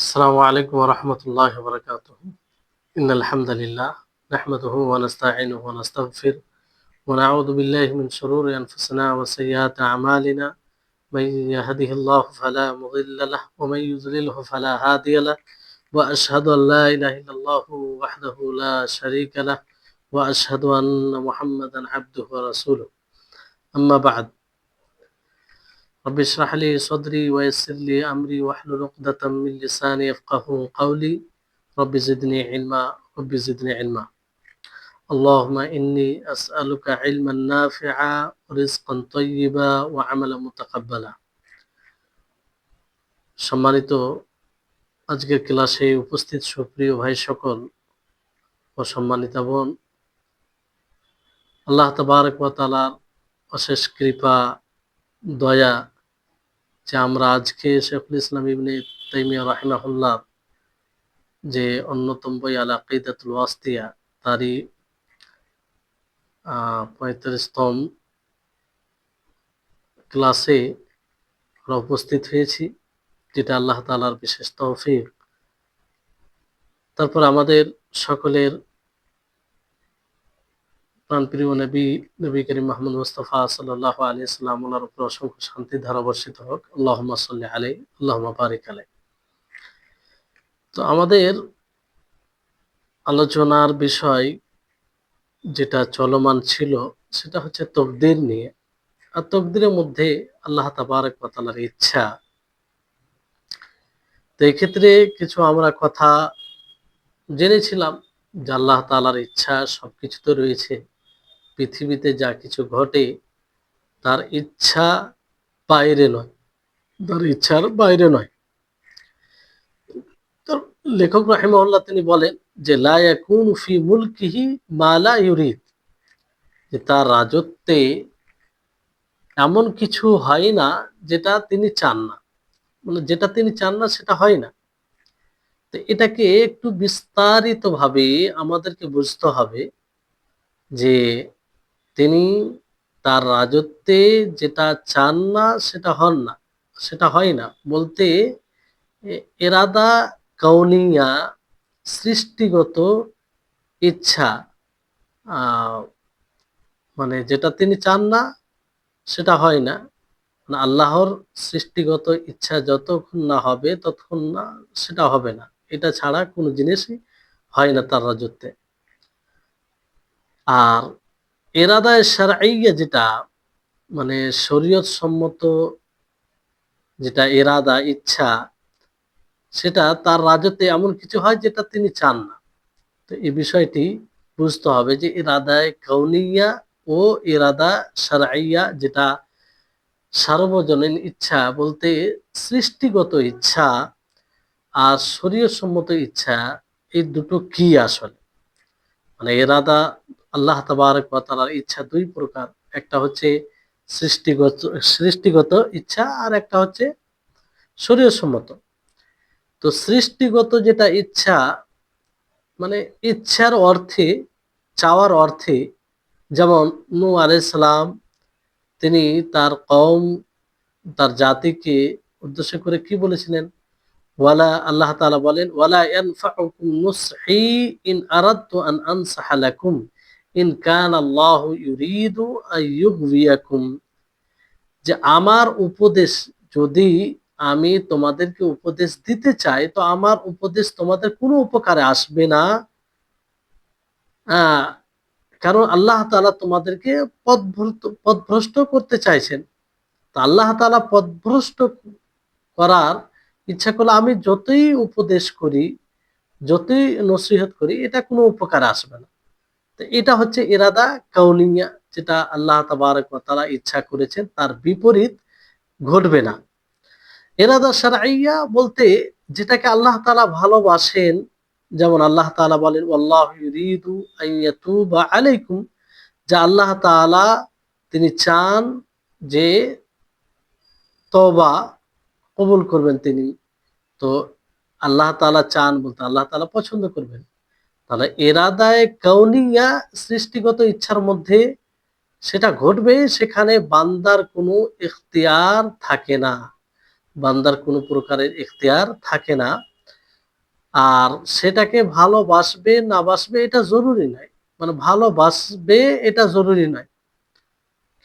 السلام عليكم ورحمة الله وبركاته. إن الحمد لله نحمده ونستعينه ونستغفر ونعوذ بالله من شرور أنفسنا وسيئات أعمالنا. من يهده الله فلا مضل له ومن يضلله فلا هادي له، وأشهد أن لا إله إلا الله وحده لا شريك له، وأشهد أن محمدا عبده ورسوله. أما بعد، رب اشرح لي صدري ويسر لي أمري واحلل عقدة من لساني يفقهوا قولي. رب زدني علما، رب زدني علما. اللهم إني أسألك علما نافعا ورزقا طيبا وعملا متقبلا. সম্মানিত আজকের ক্লাসে উপস্থিত সুপ্রিয় ভাই সকল ও সম্মানিতা বোন, আল্লাহ তাবারক ওয়া তাআলার অশেষ কৃপা দয়া যে আমরা আজকে শেখুল ইসলাম ইবনে তাইমিয়া রাহিমাহুল্লাহ যে অন্যতম বই আল আকিদাতুল ওয়াসিতিয়া তারই 45তম ক্লাসে আমরা উপস্থিত হয়েছি, যেটা আল্লাহ তাআলার বিশেষ তৌফিক। তারপর আমাদের সকলের প্রাণপ্রিয় নবী করিম মুহাম্মদ মুস্তাফা সাল্লাল্লাহু আলাইহি ওয়াসাল্লাম ওনার উপর অসংখ্য শান্তি ধারা বর্ষিত হোক। আল্লাহুম্মা সাল্লি আলাইহি আল্লাহুম্মা বারিক আলাইহি। তো আমাদের আলোচনার বিষয় যেটা চলমান ছিল সেটা হচ্ছে তকদির নিয়ে। আর তকদিরের মধ্যে আল্লাহ তাবারক ওয়া তাআলার ইচ্ছা। তো এক্ষেত্রে কিছু আমরা কথা জেনেছিলাম যে আল্লাহ তাআলার ইচ্ছা সবকিছুতে রয়েছে। পৃথিবীতে যা কিছু ঘটে তার ইচ্ছা বাইরে নয়, তার ইচ্ছার বাইরে নয়। তো লেখক রাহিমাহুল্লাহ তিনি বলেন যে লা ইয়াকুনু ফি মুলকিহি মা লা ইউরিদ, যে তার রাজত্বে এমন কিছু হয় না যেটা তিনি চান না, মানে যেটা তিনি চান না সেটা হয় না। তো এটাকে একটু বিস্তারিতভাবে আমাদেরকে বুঝতে হবে যে তিনি তার রাজত্বে যেটা চান না সেটা হন না, সেটা হয় না বলতে এরাদা কাউনিয়া, সৃষ্টিগত ইচ্ছা, মানে যেটা তিনি চান না সেটা হয় না। মানে আল্লাহর সৃষ্টিগত ইচ্ছা যতক্ষণ না হবে ততক্ষণ না সেটা হবে না। এটা ছাড়া কোনো জিনিসই হয় না তার রাজত্বে। আর এরাদায়ে শারঈয়া যেটা, মানে শরীয়ত সম্মত যেটা এরাদা ইচ্ছা, সেটা তার রাজত্বে এমন কিছু হয় যেটা তিনি চান না। তো এই বিষয়টি বুঝতে হবে যে ইরাদায়ে কাউনিয়া ও ইরাদা শারঈয়া, যেটা সার্বজনীন ইচ্ছা বলতে সৃষ্টিগত ইচ্ছা আর শরীয়ত সম্মত ইচ্ছা, এই দুটো কি আসলে। মানে এরাদা, আল্লাহ তাবারক ওয়া তাআলার ইচ্ছা দুই প্রকার, একটা হচ্ছে সৃষ্টিগত ইচ্ছা আর একটা হচ্ছে শরীয়ত সম্মত। তো সৃষ্টিগত যেটা ইচ্ছা, মানে ইচ্ছার অর্থে, চাওয়ার অর্থে, যেমন নূহ আলাইহিস সালাম তিনি তার কওম, তার জাতিকে উদ্দেশ্য করে কি বলেছিলেন? ওয়ালা, আল্লাহ তাআলা বলেন ওয়ালা ইয়ানফাউকুম নুসহি ইন আরাদতু আন আনসাহা লাকুম ইন কানা আল্লাহু ইউরিদু আইয়ুগবিয়াকুম, যে আমার উপদেশ, যদি আমি তোমাদেরকে উপদেশ দিতে চাই তো আমার উপদেশ তোমাদের কোনো উপকারে আসবে না, কারণ আল্লাহ তাআলা তোমাদেরকে পথভ্রষ্ট করতে চাইছেন। তো আল্লাহ তাআলা পথভ্রষ্ট করার ইচ্ছা করলে আমি যতই উপদেশ করি, যতই নসিহত করি, এটা কোনো উপকারে আসবে না। তো এটা হচ্ছে ইরাদা কাউনিয়া, যেটা আল্লাহ তাবারক ওয়া তাআলা ইচ্ছা করেছেন তার বিপরীত ঘটবে না। ইরাদা শারঈয়া বলতে যেটাকে আল্লাহ তাআলা ভালোবাসেন, যেমন আল্লাহ তাআলা বলেন ওয়াল্লাহু ইউরিদু আইয়াতুবা আলাইকুম, যে আল্লাহ তাআলা তিনি চান যে তওবা কবুল করবেন তিনি। তো আল্লাহ তাআলা চান বলতে আল্লাহ তাআলা পছন্দ করবেন। তাহলে এরাদায়ে কাউনিয়া, সৃষ্টিগত ইচ্ছার মধ্যে সেটা ঘটবে, সেখানে বান্দার কোনো ইখতিয়ার থাকে না, বান্দার কোনো প্রকারের ইখতিয়ার থাকে না। আর সেটাকে ভালোবাসবে না বাসবে এটা জরুরি নয়, মানে ভালোবাসবে এটা জরুরি নয়,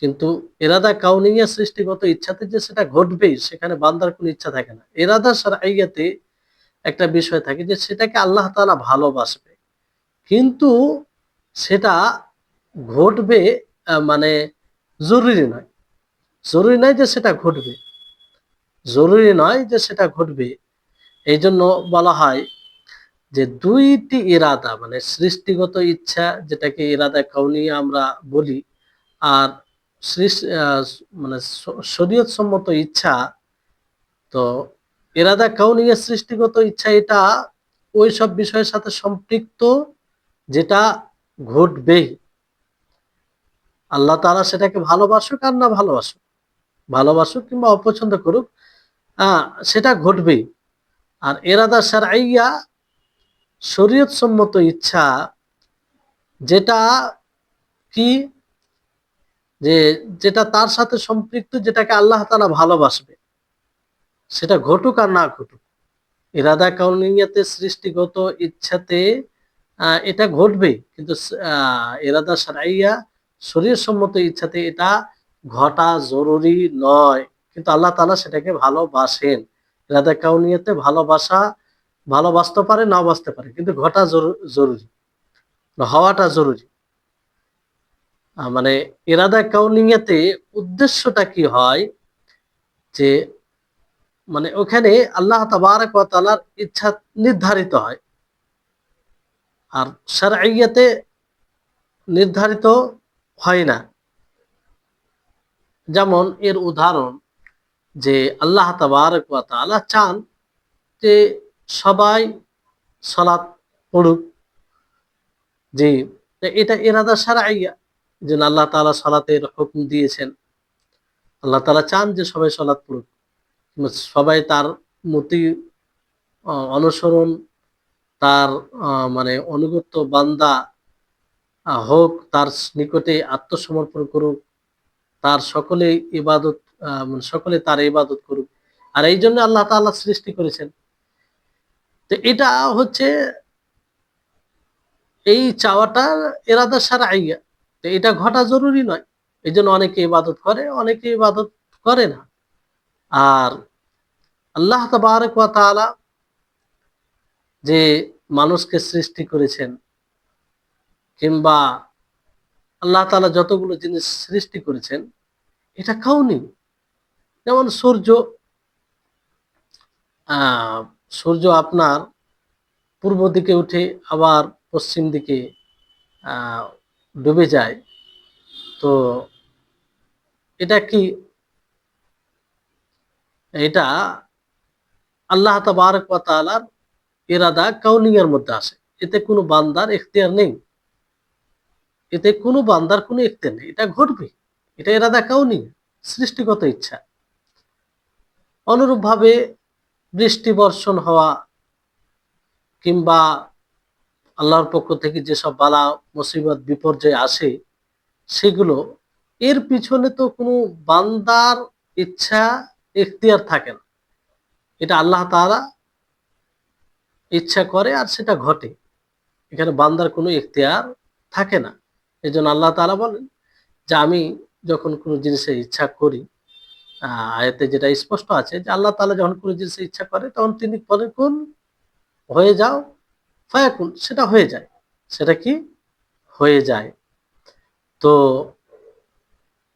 কিন্তু এরাদা কাউনিয়া সৃষ্টিগত ইচ্ছাতে যে সেটা ঘটবেই সেখানে বান্দার কোনো ইচ্ছা থাকে না। এরাদা শারঈয়াতে একটা বিষয় থাকে যে সেটাকে আল্লাহ তাআলা ভালোবাসবে, কিন্তু সেটা ঘটবে, মানে জরুরি নয়, জরুরি নয় যে সেটা ঘটবে, জরুরি নয় যে সেটা ঘটবে। এই জন্য বলা হয় যে দুইটি ইরাদা, মানে সৃষ্টিগত ইচ্ছা যেটাকে ইরাদা কাউনিয়া আমরা বলি, আর মানে শরীয়ত সম্মত ইচ্ছা। তো ইরাদা কাউনিয়া সৃষ্টিগত ইচ্ছা এটা ওই সব বিষয়ের সাথে সম্পৃক্ত যেটা ঘটবেই। আল্লাহ তাআলা সেটাকে ভালোবাসুক আর না ভালোবাসুক, ভালোবাসুক কিংবা অপছন্দ করুক, সেটা ঘটবেই। আর ইরাদা শারঈয়া শরীয়ত সম্মত ইচ্ছা যেটা কি, যে যেটা তার সাথে সম্পৃক্ত, যেটাকে আল্লাহ তাআলা ভালোবাসবে, সেটা ঘটুক আর না ঘটুক। ইরাদা কাউনিয়াতে সৃষ্টিগত ইচ্ছাতে এটা ঘটবে, কিন্তু ইরাদা শারঈয়া শরীয়ত সম্মত ইচ্ছাতে এটা ঘটা জরুরি নয়, কিন্তু আল্লাহ তাআলা সেটাকে ভালোবাসেন। ইরাদা কাউনিয়াতে ভালোবাসতে পারে নাও বাসতে পারে, কিন্তু ঘটা জরুরি, হওয়াটা জরুরি। মানে ইরাদা কাউনিয়াতে উদ্দেশ্যটা কি হয়, যে মানে ওখানে আল্লাহ তাবারক ওয়া তাআলার ইচ্ছা নির্ধারিত হয়, আর শারঈয়াতে নির্ধারিত হয় না। যেমন এর উদাহরণ, যে আল্লাহ তাবারক ওয়া তাআলা চান যে সবাই সালাত পড়ুক, যে এটা ইরাদা শারঈয়া, যে আল্লাহ তাআলা সালাতের হুকুম দিয়েছেন, আল্লাহ তাআলা চান যে সবাই সালাত পড়ুক, সবাই তার মতি অনুসরণ, তার মানে অনুগত বান্দা হোক, তার নিকটে আত্মসমর্পণ করুক, তার সকলেই ইবাদত, মানে সকলে তার ইবাদত করুক। আর এই জন্য আল্লাহ তাআলা সৃষ্টি করেছেন। তো এটা হচ্ছে এই চাওয়াটা ইরাদা শারঈয়া, তো এটা ঘটা জরুরি নয়। এই জন্য অনেকে ইবাদত করে, অনেকে ইবাদত করে না। আর আল্লাহ তাবারক ওয়া তাআলা যে মানুষকে সৃষ্টি করেছেন, কিংবা আল্লাহ তাআলা যতগুলো জিনিস সৃষ্টি করেছেন, এটা কাউনি। যেমন সূর্য, সূর্য আপনার পূর্ব দিকে উঠে আবার পশ্চিম দিকে আহ, ডুবে যায়। তো এটা কি, এটা আল্লাহ তাবারক ওয়া তাআলার ইরাদা কাউনিয়ার মধ্যে আসে। এতে কোনো বান্দার এখতিয়ার নেই, এতে কোনো বান্দার কোনো এখতিয়ার নেই, এটা ঘটবে, এটা ইরাদা কাউনি, সৃষ্টিগত ইচ্ছা। অনুরূপভাবে বৃষ্টি বর্ষণ হওয়া, কিংবা আল্লাহর পক্ষ থেকে যেসব বালা মুসিবত বিপর্যয় আসে, সেগুলো এর পিছনে তো কোনো বান্দার ইচ্ছা এখতিয়ার থাকে না, এটা আল্লাহ তাআলা ইচ্ছা করে আর সেটা ঘটে, এখানে বান্দার কোনো এখতিয়ার থাকে না। এই জন্য আল্লাহ তাআলা বলেন যে আমি যখন কোনো জিনিসের ইচ্ছা করি, আয়াতে যেটা স্পষ্ট আছে যে আল্লাহ তাআলা যখন কোনো জিনিসের ইচ্ছা করে তখন তিনি বলেন কুন, হয়ে যাও, ফায়াকুন, সেটা হয়ে যায়, সেটা কি হয়ে যায়। তো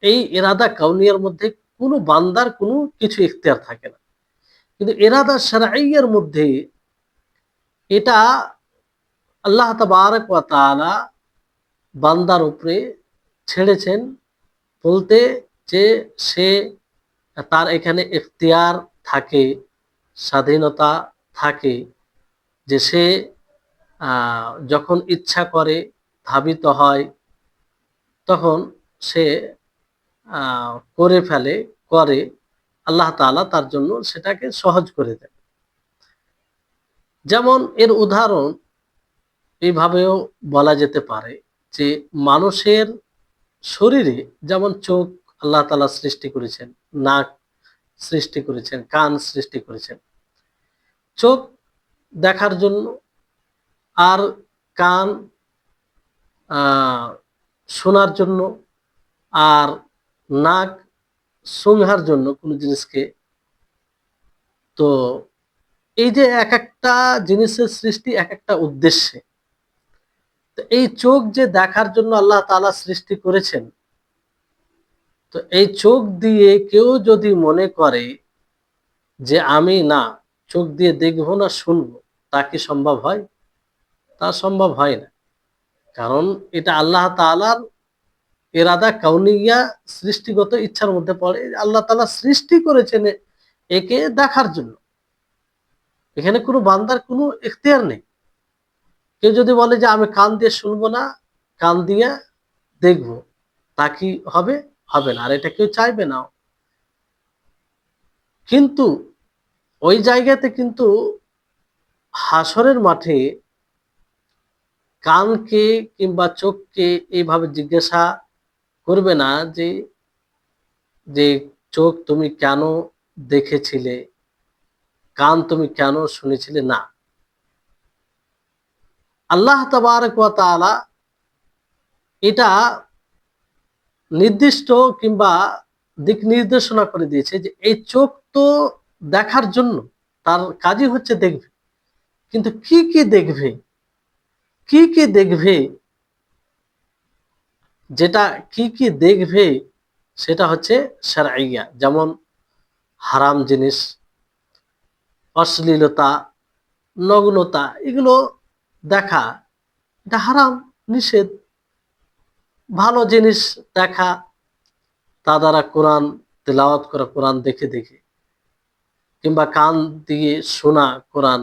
এই ইরাদা কাউনিয়ার মধ্যে কোনো বান্দার কোনো কিছু ইখতিয়ার থাকে না, কিন্তু ইরাদা শারঈয়ার মধ্যে এটা আল্লাহ তাবারক ওয়া তাআলা বান্দার উপরে ছেড়েছেন, বলতে যে সে, তার এখানে ইখতিয়ার থাকে, স্বাধীনতা থাকে, যে সে যখন ইচ্ছা করে ধাবিত হয়, তখন সে করে ফেলে, করে, আল্লাহ তাআলা তার জন্য সেটাকে সহজ করে দেন। যেমন এর উদাহরণ এইভাবেও বলা যেতে পারে যে মানুষের শরীরে যেমন চোখ আল্লাহ তাআলা সৃষ্টি করেছেন, নাক সৃষ্টি করেছেন, কান সৃষ্টি করেছেন। চোখ দেখার জন্য, আর কান শোনার জন্য, আর নাক শুঁঘার জন্য কোনো জিনিসকে। তো এই যে এক একটা জিনিসের সৃষ্টি এক একটা উদ্দেশ্যে। তো এই চোখ যে দেখার জন্য আল্লাহ তাআলা সৃষ্টি করেছেন, তো এই চোখ দিয়ে কেউ যদি মনে করে যে আমি না চোখ দিয়ে দেখবো না শুনবো, তা কি সম্ভব হয়? তা সম্ভব হয় না। কারণ এটা আল্লাহ তাআলার ইরাদা কাউনিয়া, সৃষ্টিগত ইচ্ছার মধ্যে পড়ে। আল্লাহ তাআলা সৃষ্টি করেছেন একে দেখার জন্য। এখানে কোনো বান্দার কোনো এখতিয়ার নেই। কেউ যদি বলে যে আমি কান দিয়ে শুনবো না, কান দিয়ে দেখবো, তা কি হবে? হবে না। আর এটা কেউ চাইবে না। কিন্তু ওই জায়গাতে কিন্তু হাসরের মাঠে কানকে কিংবা চোখকে এইভাবে জিজ্ঞাসা করবে না যে যে চোখ তুমি কেন দেখেছিলে, কান তুমি কেন শুনেছিলে। না, আল্লাহ তাবারক ওয়া তাআলা এটা নির্দিষ্ট কিংবা দিক নির্দেশনা করে দিয়েছে যে এই চোখ তো দেখার জন্য, তার কাজই হচ্ছে দেখবে। কিন্তু কি কি দেখবে, কি কি দেখবে, যেটা কি কি দেখবে সেটা হচ্ছে শারঈয়া। যেমন হারাম জিনিস, অশ্লীলতা, নগ্নতা, এগুলো দেখা এটা হারাম, নিষেধ। ভালো জিনিস দেখা, তা দ্বারা কোরআন তেলাওয়াত করা, কোরআন দেখে দেখে, কিংবা কান দিয়ে শোনা কোরআন।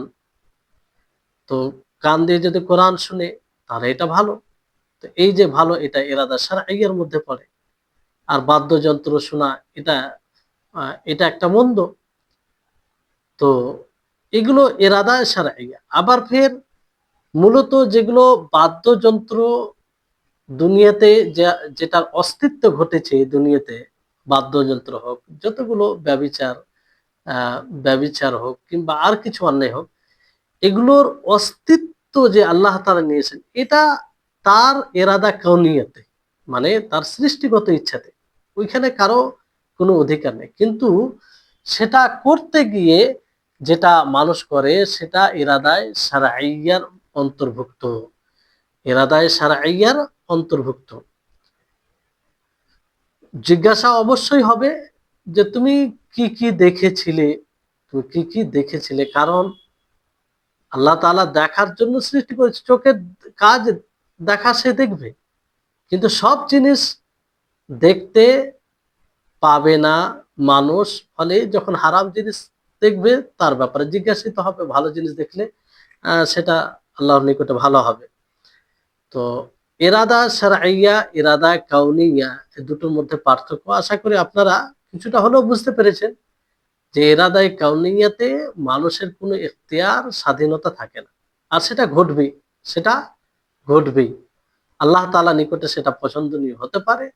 তো কান দিয়ে যদি কোরআন শুনে তাহলে এটা ভালো। তো এই যে ভালো, এটা ইরাদা শারঈয়ার মধ্যে পড়ে। আর বাদ্যযন্ত্র শোনা, এটা এটা একটা মন্দ। তো এগুলো ইরাদা শারঈয়া। আবার ফের মূলত যেগুলো বাদ্যযন্ত্র দুনিয়াতে যেটার অস্তিত্ব ঘটেছে দুনিয়াতে, বাদ্যযন্ত্র হোক, যতগুলো ব্যভিচার হোক কিংবা আর কিছু অন্যায় হোক, এগুলোর অস্তিত্ব যে আল্লাহ তাআলা নিয়েছেন, এটা তার ইরাদা কাউনিয়াতে, মানে তার সৃষ্টিগত ইচ্ছাতে। ওইখানে কারো কোনো অধিকার নেই। কিন্তু সেটা করতে গিয়ে যেটা মানুষ করে সেটা ইরাদায়ে শারঈয়ার অন্তর্ভুক্ত, ইরাদায়ে শারঈয়ার অন্তর্ভুক্ত। জিজ্ঞাসা অবশ্যই হবে যে তুমি কি কি দেখেছিলে, তুমি কি কি দেখেছিলে। কারণ আল্লাহ তাআলা দেখার জন্য সৃষ্টি করেছে। চোখের কাজ দেখা, সে দেখবে। কিন্তু সব জিনিস দেখতে পাবে না মানুষ। ফলে যখন হারাম জিনিস দেখবে তার ব্যাপারে জিজ্ঞাসিত হবে। ভালো জিনিস দেখলে সেটা আল্লাহর নিকটে ভালো হবে। তো ইরাদা শারঈয়া, ইরাদা কাউনিয়া, এই দুটোর মধ্যে পার্থক্য আশা করি আপনারা কিছুটা হলেও বুঝতে পেরেছেন। যে ইরাদায়ে কাউনিয়াতে মানুষের কোনো এখতিয়ার, স্বাধীনতা থাকে না। আর সেটা ঘটবেই, সেটা ঘটবেই। আল্লাহ তাআলা নিকটে সেটা পছন্দনীয় হতে পারে,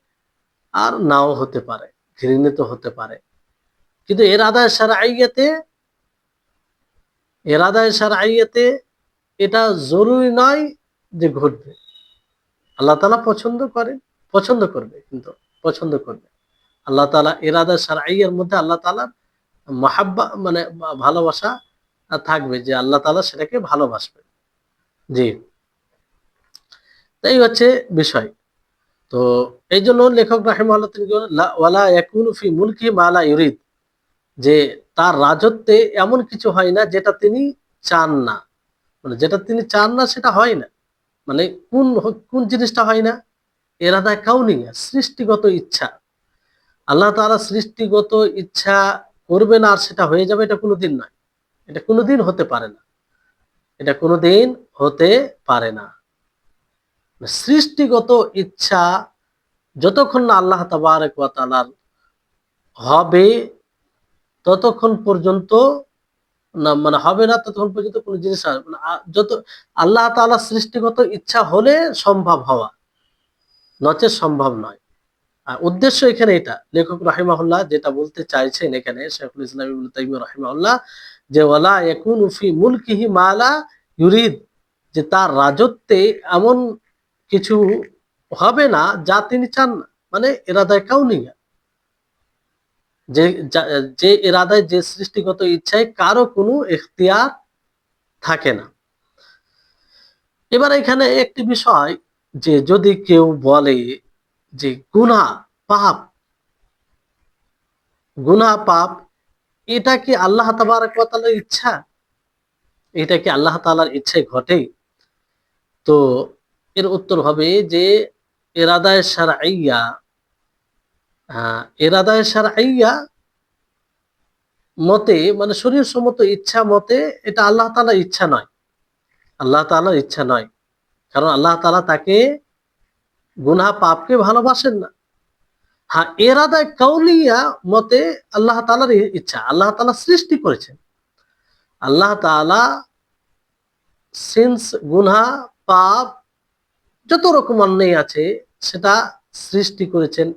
আর নাও হতে পারে, ঘৃণিত হতে পারে। কিন্তু ইরাদায়ে শারঈয়াতে এটা জরুরি নয় যে ঘটবে। আল্লাহ তাআলা পছন্দ করবে, কিন্তু পছন্দ করবে। আল্লাহ তাআলা ইরাদা শারঈয়ার মধ্যে আল্লাহ তাআলার মাহাব্বা, মানে ভালোবাসা থাকবে, যে আল্লাহ তাআলা সেটাকে ভালোবাসবে। জি, তাই হচ্ছে বিষয়। তো এই জন্য লেখক রাহিমাহুল্লাহ তিনি ওয়ালা ইয়াকুনু ফি মুলকি মা লা ইউরিদ, যে তার রাজত্বে এমন কিছু হয় না যেটা তিনি চান না। মানে যেটা তিনি চান না সেটা হয় না। মানে কোন জিনিসটা হয় না? ইরাদা কাউনিয়া, সৃষ্টিগত ইচ্ছা। আল্লাহ তাআলা সৃষ্টিগত ইচ্ছা করবেন আর সেটা হয়ে যাবে, এটা কোনোদিন নয়। এটা কোনোদিন হতে পারে না। এটা কোনোদিন হতে পারে না। সৃষ্টিগত ইচ্ছা যতক্ষণ না আল্লাহ তাবারক ওয়া তাআলার হবে, ততক্ষণ পর্যন্ত না, মানে হবে না ততক্ষণ পর্যন্ত কোনো জিনিস মানে যত আল্লাহ তাআলা সৃষ্টিগত ইচ্ছা হলে সম্ভব হওয়া, নচেৎ সম্ভব নয়। আর উদ্দেশ্য এখানে এটা লেখক রাহিমাহুল্লাহ যেটা বলতে চাইছেন এখানে, শাইখুল ইসলাম ইবনে তাইমিয়া রাহিমাহুল্লাহ, যে ওয়ালা ইয়াকুনু ফি মুলকিহি মা লা ইউরিদ, যে তার রাজত্বে এমন কিছু হবে না যা তিনি চান না, মানে ইরাদায়ে কাউনিয়া, যে যে ইরাদায়, যে সৃষ্টিগত ইচ্ছায় কারো কোনো ইখতিয়ার থাকে না। এবার এখানে একটি বিষয়, যে যদি কেউ বলে যে গুনাহ পাপ, গুনাহ পাপ এটা কি আল্লাহ তাবারক ওয়া তাআলার ইচ্ছা? এটা কি আল্লাহ তাআলার ইচ্ছায় ঘটে? তো এর উত্তর হবে যে ইরাদায়ে শারঈয়া, ইরাদায়ে শারঈয়া মতে, মানে শরীয়ত সম্মত ইচ্ছা মতে এটা আল্লাহ তাআলার ইচ্ছা নয়, আল্লাহ তাআলার ইচ্ছা নয়। কারণ আল্লাহ তাআলা তাকে গুনাহ পাপকে ভালোবাসেন না। হ্যাঁ, ইরাদায়ে কাউনিয়া মতে আল্লাহ তাআলার ইচ্ছা, আল্লাহ তাআলা সৃষ্টি করেছেন। আল্লাহ তাআলা সিন্স গুনাহ পাপ যত রকম অন্যায় আছে সেটা সৃষ্টি করেছেন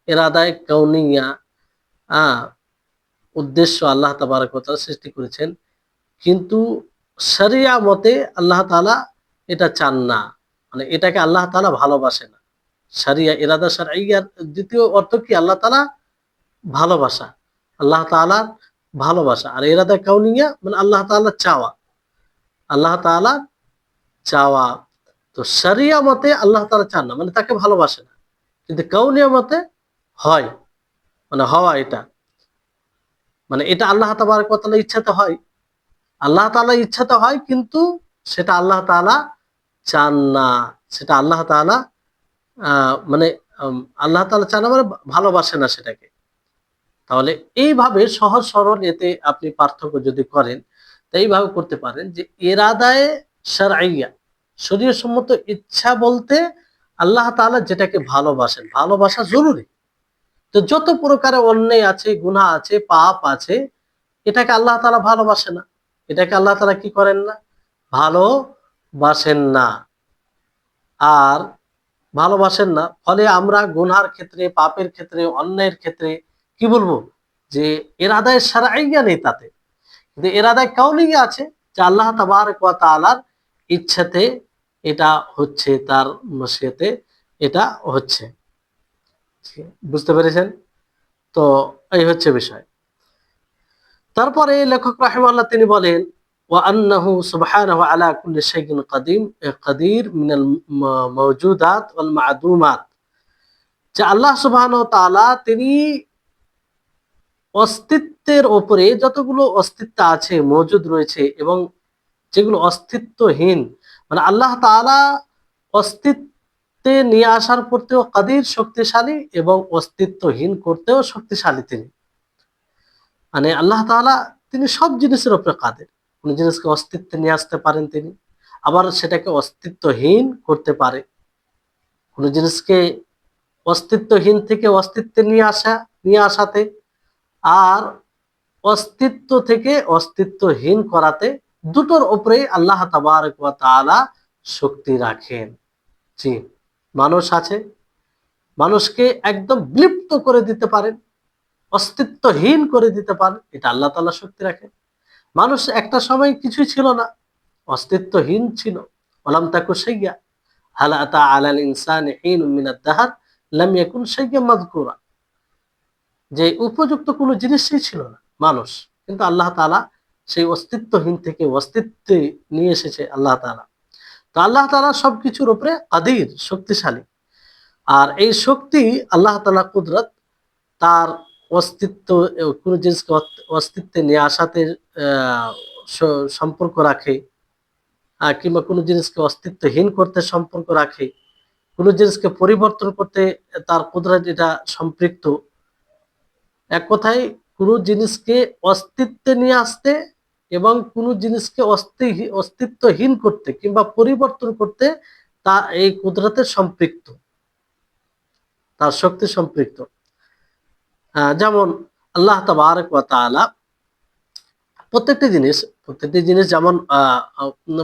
ইরাদায়ে কাউনিয়া, উদ্দেশ্য আল্লাহ তাবারক ওয়া তাআলা সৃষ্টি করেছেন। কিন্তু শরিয়া মতে আল্লাহ তাআলা এটা চান না, মানে এটাকে আল্লাহ তাআলা ভালোবাসে না। শরিয়া, ইরাদা শারঈয়ার দ্বিতীয় অর্থ কি? আল্লাহ তাআলা ভালোবাসা, আল্লাহ তাআলার ভালোবাসা। আর ইরাদা কাউনিয়া মানে আল্লাহ তাআলা চাওয়া, আল্লাহ তাআলা চাওয়া। তো শরিয়া মতে আল্লাহ তাআলা চান না, মানে তাকে ভালোবাসে না। কিন্তু কাউনিয়া মতে হয়, মানে হওয়া, এটা মানে এটা আল্লাহ তাবারক ওয়া তাআলার ইচ্ছাতে হয়, আল্লাহ তাআলার ইচ্ছাতে হয়, কিন্তু সেটা আল্লাহ তাআলা চান না, সেটা আল্লাহ তাআলা মানে আল্লাহ তাআলা চান না, মানে ভালোবাসে না সেটাকে। তাহলে এইভাবে সহজ সরল এতে আপনি পার্থক্য যদি করেন, তো এইভাবে করতে পারেন যে ইরাদায়ে শারঈয়া, শরীয়তসম্মত ইচ্ছা বলতে আল্লাহ তাআলা যেটাকে ভালোবাসেন, ভালোবাসা জরুরি। তো যত প্রকারের অন্যায় আছে, গুনাহ আছে, পাপ আছে, এটাকে আল্লাহ তাআলা ভালোবাসে না, এটাকে আল্লাহ তাআলা কি করেন না? ভালোবাসেন না। আর ভালোবাসেন না, ফলে আমরা গুনহার ক্ষেত্রে, পাপের ক্ষেত্রে, অন্যায়ের ক্ষেত্রে কি বলবো? যে ইরাদায়ে শারঈয়া নেই তাতে, কিন্তু ইরাদায়ে কাউনিয়া আছে, যে আল্লাহ তাবারক ওয়া তাআলার ইচ্ছাতে এটা হচ্ছে, তার মশিয়াতে এটা হচ্ছে। বুঝতে পেরেছেন? তো এই হচ্ছে বিষয়। তারপরে লেখক রাহিমাহুল্লাহ তিনি বলেন ওয়া আন্নাহু সুবহানাহু আলা কুল্লি শাইইন কাদির মিনাল মাওজুদাত ওয়াল মা'দুমাত, যে আল্লাহ সুবহানাহু ওয়া তাআলা তিনি অস্তিত্বের উপরে, যতগুলো অস্তিত্ব আছে, মওজুদ রয়েছে, এবং যেগুলো অস্তিত্বহীন, মানে আল্লাহ তাআলা অস্তিত্বে নিয়ে আসার করতেও কাদির, শক্তিশালী, এবং অস্তিত্বহীন করতেও শক্তিশালী তিনি। মানে আল্লাহ তাআলা তিনি সব জিনিসের উপরে কাদের। কোন জিনিসকে অস্তিত্বে নিয়ে আসতে পারেন তিনি, আবার সেটাকে অস্তিত্বহীন করতে পারে। কোন জিনিসকে অস্তিত্বহীন থেকে অস্তিত্বে নিয়ে আসাতে, আর অস্তিত্ব থেকে অস্তিত্বহীন করাতে, দুটোর উপরেই আল্লাহ তাবারক ওয়া তাআলা শক্তি রাখেন। জি, মানুষ আছে, মানুষকে একদম বিলুপ্ত করে দিতে পারেন, অস্তিত্বহীন করে দিতে পারেন, এটা আল্লাহ তাআলা শক্তি রাখেন। মানুষ একটা সময় কিছুই ছিল না, অস্তিত্বহীন ছিল। ওয়ালাম তাকু শাইয়্যা হাল আতা আলাল ইনসানি হিনুম মিনাদ দাহর লাম ইয়াকুন শাইয়্যাম মাযকুরা, যে উপযুক্ত কোনো জিনিসই ছিল না মানুষ, কিন্তু আল্লাহ তাআলা সেই অস্তিত্বহীন থেকে অস্তিত্বে নিয়ে এসেছে আল্লাহ তাআলা। তো আল্লাহ তাআলা সবকিছুর উপরে কাদির, শক্তিশালী। আর এই শক্তি আল্লাহ তাআলা কুদরত, তার অস্তিত্ব, কোন জিনিসকে অস্তিত্বে নিয়ে আসাতে সম্পর্ক রাখে, কিংবা কোনো জিনিসকে অস্তিত্বহীন করতে সম্পর্ক রাখে, কোনো জিনিসকে পরিবর্তন করতে তার কুদরত এটা সম্পৃক্ত। এক কথায় কোনো জিনিসকে অস্তিত্বে নিয়ে আসতে এবং কোনো জিনিসকে অস্তিত্বহীন করতে কিংবা পরিবর্তন করতে তা এই কুদরতের সম্পৃক্ত, তার শক্তি সম্পৃক্ত। যেমন আল্লাহ তাবারক ওয়া তাআলা প্রত্যেকটি জিনিস যেমন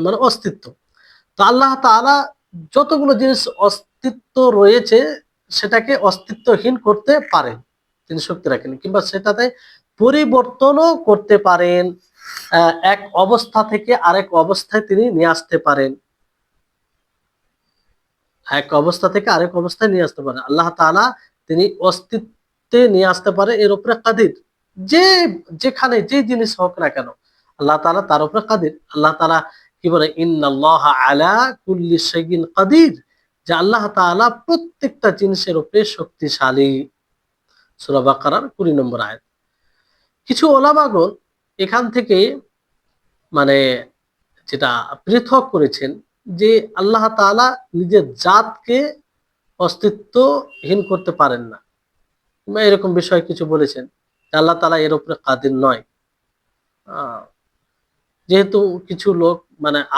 মানে অস্তিত্ব, তো আল্লাহ তাআলা যতগুলো জিনিস অস্তিত্ব রয়েছে সেটাকে অস্তিত্বহীন করতে পারেন, তিনি শক্তি রাখেন, কিংবা সেটাতে পরিবর্তনও করতে পারেন। এক অবস্থা থেকে আরেক অবস্থায় তিনি নিয়ে আসতে পারেন, এক অবস্থা থেকে আরেক অবস্থায় নিয়ে আসতে পারেন। আল্লাহ তাআলা তিনি অস্তিত্বে নিয়ে আসতে পারে, এর উপরে কাদির। যে যেখানে যে জিনিস হোক না কেন আল্লাহ তাআলা তার উপরে কাদির। আল্লাহ তাআলা কি বলে, ইন্নাল্লাহা আলা কুল্লি শাইইন কাদির, যে আল্লাহ তাআলা প্রত্যেকটা জিনিসের উপরে শক্তিশালী। সূরা বাকারার 20 নম্বর আয়াত। কিছু ওলামাগণ এখান থেকে মানে যেটা পৃথক করেছেন, যে আল্লাহ তাআলা নিজের জাতকে অস্তিত্বহীন করতে পারেন না, বা এরকম বিষয়ে কিছু বলেছেন। আল্লাহ তাআলা এর উপরে কাদির নয়। যেহেতু কিছু লোক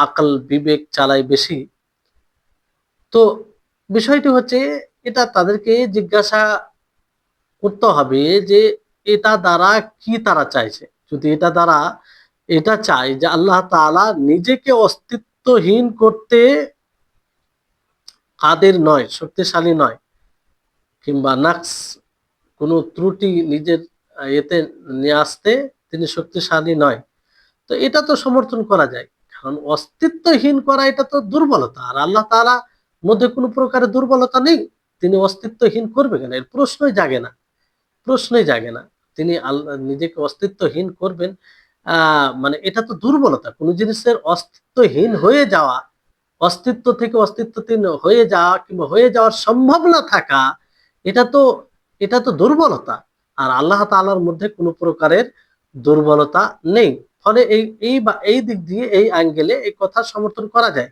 আকল বিবেক চালায় বেশি, তো বিষয়টি হচ্ছে এটা তাদেরকে জিজ্ঞাসা করতে হবে যে এটা দ্বারা কি তারা চাইছে। যদি এটা দ্বারা এটা চায় যে আল্লাহ তাআলা নিজেকে অস্তিত্বহীন করতে কাদের নয়, শক্তিশালী নয়, কিংবা নাকস কোনো ত্রুটি নিজের এতে নিয়ে আসতে তিনি শক্তিশালী নয়, তো এটা তো সমর্থন করা যায়। কারণ অস্তিত্বহীন করা এটা তো দুর্বলতা, আর আল্লাহ তাআলা মধ্যে কোনো প্রকারের দুর্বলতা নেই। তিনি অস্তিত্বহীন করবে কেন, এর প্রশ্নই জাগে না, প্রশ্নই জাগে না। তিনি আল্লাহ নিজেকে অস্তিত্বহীন করবেন, এটা তো দুর্বলতা। কোনো জিনিসের অস্তিত্বহীন হয়ে যাওয়া, অস্তিত্ব থেকে অস্তিত্বহীন হয়ে যাওয়া কিংবা হয়ে যাওয়ার সম্ভাবনা থাকা, এটা তো এটা তো দুর্বলতা। আর আল্লাহ তাআলার মধ্যে কোনো প্রকারের দুর্বলতা নেই। ফলে এই দিক দিয়ে, এই অ্যাঙ্গেলে এই কথা সমর্থন করা যায়।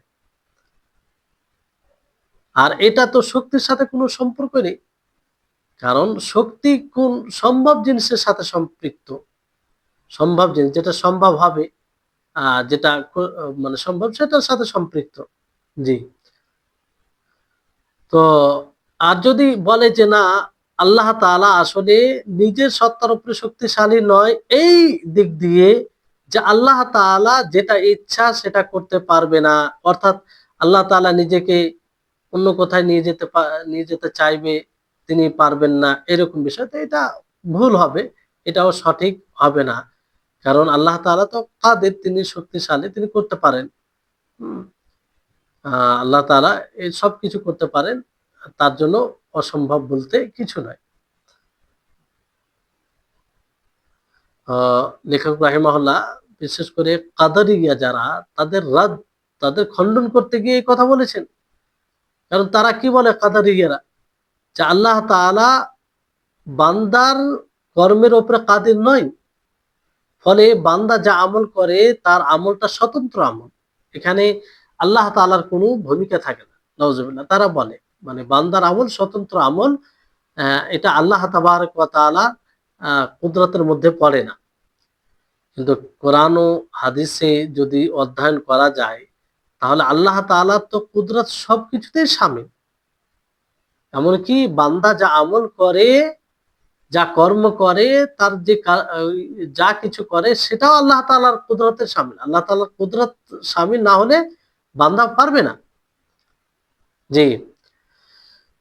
আর এটা তো শক্তির সাথে কোনো সম্পর্ক নেই, কারণ শক্তি কোন সম্ভব জিনিসের সাথে সম্পৃক্ত। সম্ভব জিনিস যেটা সম্ভব হবে, যেটা সম্ভব, সেটার সাথে সম্পৃক্ত। জি। তো আর যদি বলে যে না, আল্লাহ তাআলা আসলে নিজের সত্তার উপরে শক্তিশালী নয় এই দিক দিয়ে, যে আল্লাহ তাআলা যেটা ইচ্ছা সেটা করতে পারবে না, অর্থাৎ আল্লাহ তাআলা নিজেকে অন্য কোথায় নিয়ে যেতে চাইবে, তিনি পারবেন না, এরকম বিষয়, তো এটা ভুল হবে, এটাও সঠিক হবে না। কারণ আল্লাহ তাআলা তো কাদের, তিনি শক্তিশালী, তিনি করতে পারেন। আল্লাহ তাআলা এই সব কিছু করতে পারেন, তার জন্য অসম্ভব বলতে কিছু নয়। লেখক রাহিমাহুল্লাহ বিশেষ করে কাদারিয়া যারা, তাদের খণ্ডন করতে গিয়ে এই কথা বলেছেন। কারণ তারা কি বলে, কাদারিয়ারা, যে আল্লাহ তাআলা বান্দার কর্মের উপরে কাদির নয়, ফলে বান্দা যা আমল করে তার আমলটা স্বতন্ত্র আমল, এখানে আল্লাহ তাআলার কোনো ভূমিকা থাকে না। নাউজুবিল্লাহ, তারা বলে বান্দার আমল স্বতন্ত্র আমল, এটা আল্লাহ তাবারক ওয়া তাআলা কুদরতের মধ্যে পড়ে না। কিন্তু কোরআন ও হাদিসে যদি অধ্যয়ন করা যায়, তাহলে আল্লাহ তাআলা তো কুদরত সবকিছুতেই শামিল। এমনকি বান্দা যা আমল করে, যা কর্ম করে, তার যে যা কিছু করে, সেটাও আল্লাহ তাআলার কুদরতের শামিল। আল্লাহ তাআলার কুদরত শামিল না হলে বান্দা পারবে না। জি,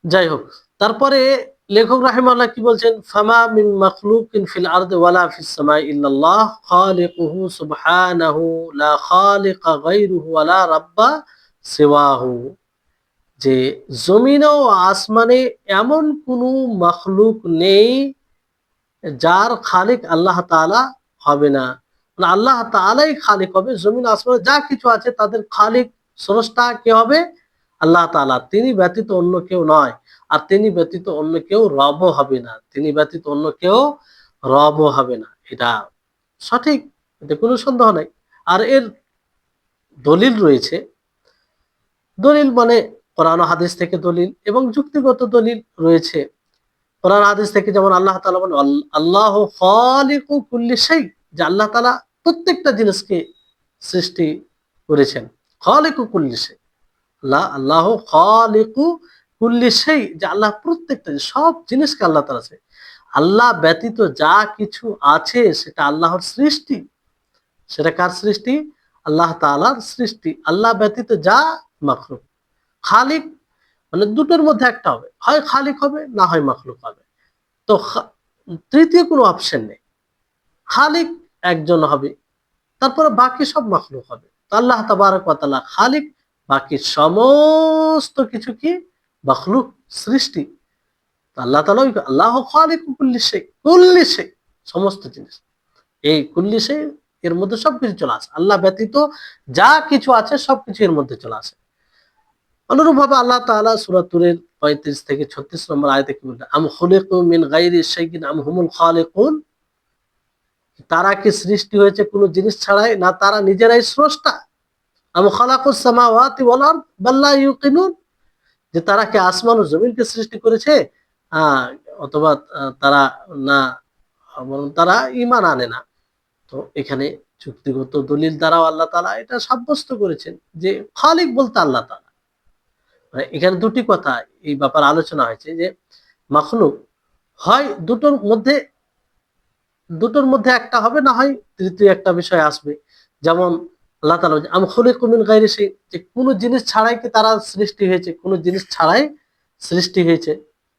যাই হোক, তারপরে লেখক রাহিমাহুল্লাহ কি বলছেন, ফামা মিন মাখলুকিন ফিল আরদি ওয়ালা ফিস সামাই ইল্লাল্লাহ খালিকুহু সুবহানাহু লা খালিকা গায়রুহু ওয়ালা রাব্বা সিওয়াহু, যে জমিনে ও আসমানে এমন কোনো মাখলুক নেই যার খালিক আল্লাহ তাআলা হবে না। আল্লাহ তাআলাই খালিক হবে। জমিন আসমানে যা কিছু আছে তাদের খালিক, স্রষ্টা কে হবে? আল্লাহ তাআলা। তিনি ব্যতীত অন্য কেউ নয়, আর তিনি ব্যতীত অন্য কেউ রবও হবে না। তিনি ব্যতীত অন্য কেউ রবও হবে না, এটা সঠিক, এতে কোনো সন্দেহ নাই। আর এর দলিল রয়েছে। দলিল কোরআন ও হাদিস থেকে দলিল এবং যুক্তিগত দলিল রয়েছে। কোরআন হাদিস থেকে যেমন আল্লাহ তাআলা বলেন, আল্লাহু খালিকু কুল্লি শাই, যে আল্লাহ তাআলা প্রত্যেকটা জিনিসকে সৃষ্টি করেছেন। খালিকু কুল্লি শাই, আল্লাহু খালিকু কুল্লি শাই, যে আল্লাহ প্রত্যেকটা সব জিনিসকে আল্লাহ তাআলা আছে। আল্লাহ ব্যতীত যা কিছু আছে সেটা আল্লাহর সৃষ্টি। সেটা কার সৃষ্টি? আল্লাহ তাআলার সৃষ্টি। আল্লাহ ব্যতীত যা মাখলুক। খালিক দুটোর মধ্যে একটা হবে, হয় খালিক হবে, না হয় মাখলুক হবে। তো তৃতীয় কোনো অপশন নেই, খালিক একজন হবে, তারপরে বাকি সব মাখলুক হবে। তো আল্লাহ তাবারক ওয়া তাআলা খালিক, বাকি সমস্ত কিছু কি মাখলুক, সৃষ্টি। আল্লাহ তাআলা আল্লাহু খালিকু কুল্লি শাই, কুল্লি শাই, সমস্ত জিনিস। এই কুল্লি শাই এর মধ্যে সবকিছু চলে আসে। আল্লাহ ব্যতীত যা কিছু আছে সবকিছু এর মধ্যে চলে আসে। অনুরূপভাবে আল্লাহ তাআলা সূরা তুরের ৩৫ থেকে ৩৬ নম্বর আয়াতে কি বললেন? আম খুলিকু মিন গায়রি শাইইন আম হুমুল খালিকুন, তারা কি সৃষ্টি হয়েছে কোনো জিনিস ছাড়াই, না তারা নিজেরাই স্রষ্টা? আম খালাকুস সামাওয়াতি ওয়াল আরদ বাল লা ইউকিনুন, যে তারা কি আসমান ও জমিনকে সৃষ্টি করেছে, আহ, অথবা তারা না, বরং তারা ঈমান আনে না। তো এখানে যুক্তিগত দলিল দ্বারাও আল্লাহ তাআলা এটা সাব্যস্ত করেছেন যে খালিক বলতে আল্লাহ তাআলা। মানে এখানে দুটি কথা এই ব্যাপারে আলোচনা হয়েছে যে মাখলুক হয় দুটোর মধ্যে একটা হবে, না হয় তৃতীয় একটা বিষয় আসবে। যেমন আল্লাহ তাআলা বলছেন আম খুলিকু মিন গায়রি শাই, যে কোন জিনিস ছাড়াই কি তারা সৃষ্টি হয়েছে, কোন জিনিস ছাড়াই সৃষ্টি হয়েছে,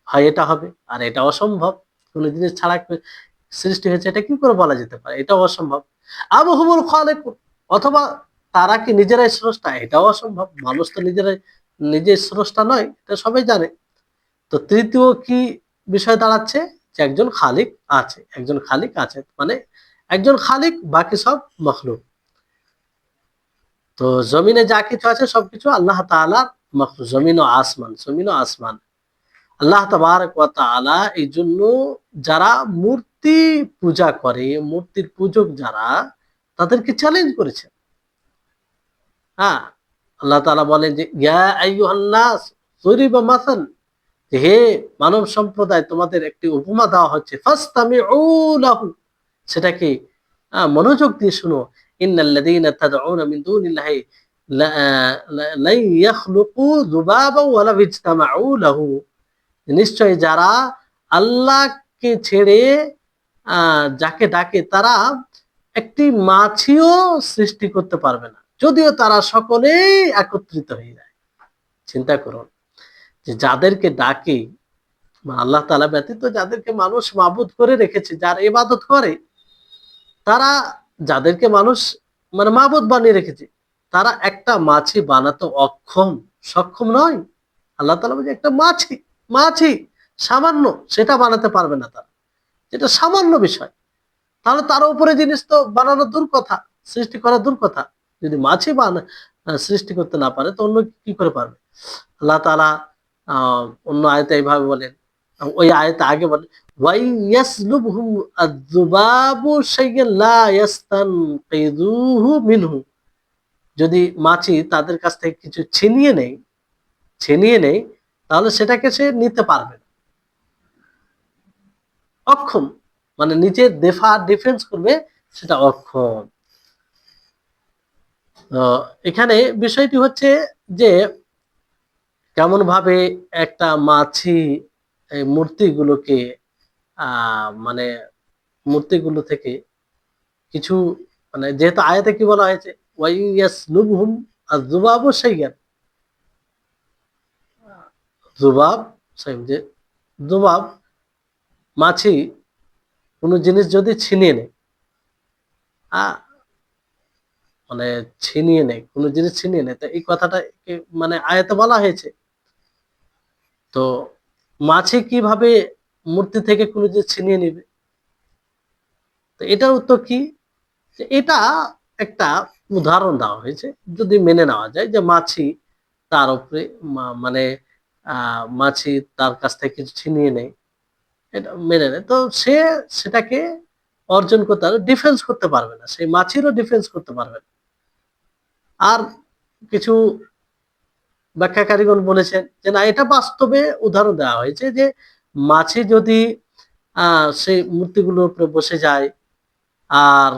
হয় এটা হবে। আর এটা অসম্ভব, কোন জিনিস ছাড়া সৃষ্টি হয়েছে এটা কি করে বলা যেতে পারে, এটা অসম্ভব। আম হুমুল খালিকুন, অথবা তারা কি নিজেরাই স্রষ্টা, এটাও অসম্ভব। মানুষ তো নিজে স্রষ্টা নয়, এটা সবাই জানে। তো তৃতীয় কি বিষয় দাঁড়াচ্ছে, যে একজন খালিক আছে, একজন খালিক আছে, মানে একজন খালিক, বাকি সব মখলুক। তো জমিনে যা কিছু আছে সবকিছু আল্লাহ তাআলার মখলুক, জমিন ও আসমান। আল্লাহ তাবারক ওয়া তাআলা এই জন্য যারা মূর্তি পূজা করে, মূর্তির পূজক যারা, তাদেরকে চ্যালেঞ্জ করেছেন। হ্যাঁ, আল্লাহ তাআলা বলেন যে ইয়া আইয়ুহান নাস যুরিবা মাসাল, হে মানব সম্প্রদায়, তোমাদের একটি উপমা দেওয়া হচ্ছে, ফাসতামিউ লাহু, সেটাকে মনোযোগ দিয়ে শুনো। ইন্নাল্লাযীনা তাদউনা মিন দুনিল্লাহি লা ইয়াখলুকু যুবাবান ওয়া লা ইজতামাউ লাহু, নিশ্চয় যারা আল্লাহকে ছেড়ে যাকে ডাকে তারা একটি মাছিও সৃষ্টি করতে পারবে না, যদিও তারা সকলেই একত্রিত হয়ে যায়। চিন্তা করুন, যে যাদেরকে ডাকে, আল্লাহ তাআলা ব্যতীত যাদেরকে মানুষ মাবুদ করে রেখেছে, যার ইবাদত করে, তারা, যাদেরকে মানুষ মানে মাবুদ বানিয়ে রেখেছে, তারা একটা মাছি বানাতে সক্ষম নয়। আল্লাহ তাআলা বলছে একটা মাছি সামান্য, সেটা বানাতে পারবে না তারা, যেটা সামান্য বিষয়। তাহলে তার উপরে জিনিস তো বানানো দূর কথা, সৃষ্টি করা দূর কথা। যদি মাছি সৃষ্টি করতে না পারে তো অন্য কি করে পারবে? আল্লাহ তাআলা অন্য আয়াতে এইভাবে বলেন, ওই আয়াতে আগে বলেন ওয়াইয়াসলুবহুম আয-যুবাবু শাইয়্যান লা ইয়াস্তানকিযুহু মিনহু, যদি মাছি তাদের কাছ থেকে কিছু ছিনিয়ে নেয় তাহলে সেটাকে সে নিতে পারবে না, অক্ষম। মানে নিজের ডিফেন্স করবে, সেটা অক্ষম। এখানে বিষয়টি হচ্ছে যে কেমন ভাবে একটা মাছি এই মূর্তিগুলোকে মানে মূর্তিগুলো থেকে কিছু, মানে যেহেতু আয়াতে কি বলা হয়েছে ওয়াইয়াসলুবহুম আয-যুবাবু শাইয়্যান, যুবাব যে যুবাব মাছি কোনো জিনিস যদি ছিনিয়ে নেয়, আহ, মানে কোনো জিনিস ছিনিয়ে নেয়, তো এই কথাটা মানে আয়াতে বলা হয়েছে। তো মাছি কিভাবে মূর্তি থেকে কোনো জিনিস ছিনিয়ে নিবে? তো এটার উত্তর কি, যে এটা একটা উদাহরণ দেওয়া হয়েছে, যদি মেনে নেওয়া যায় যে মাছি তার উপরে মানে মাছি তার কাছ থেকে কিছু ছিনিয়ে নেয়, এটা মেনে নেয়, তো সে সেটাকে অর্জন করতে পারবে, ডিফেন্স করতে পারবে না, সেই মাছিরও ডিফেন্স করতে পারবে না। আর কিছু ব্যাখ্যাকারীগণ বলেছেন যে না, এটা বাস্তবে উদাহরণ দেওয়া হয়েছে যে মাছি যদি সেই মূর্তিগুলোর উপরে বসে যায়, আর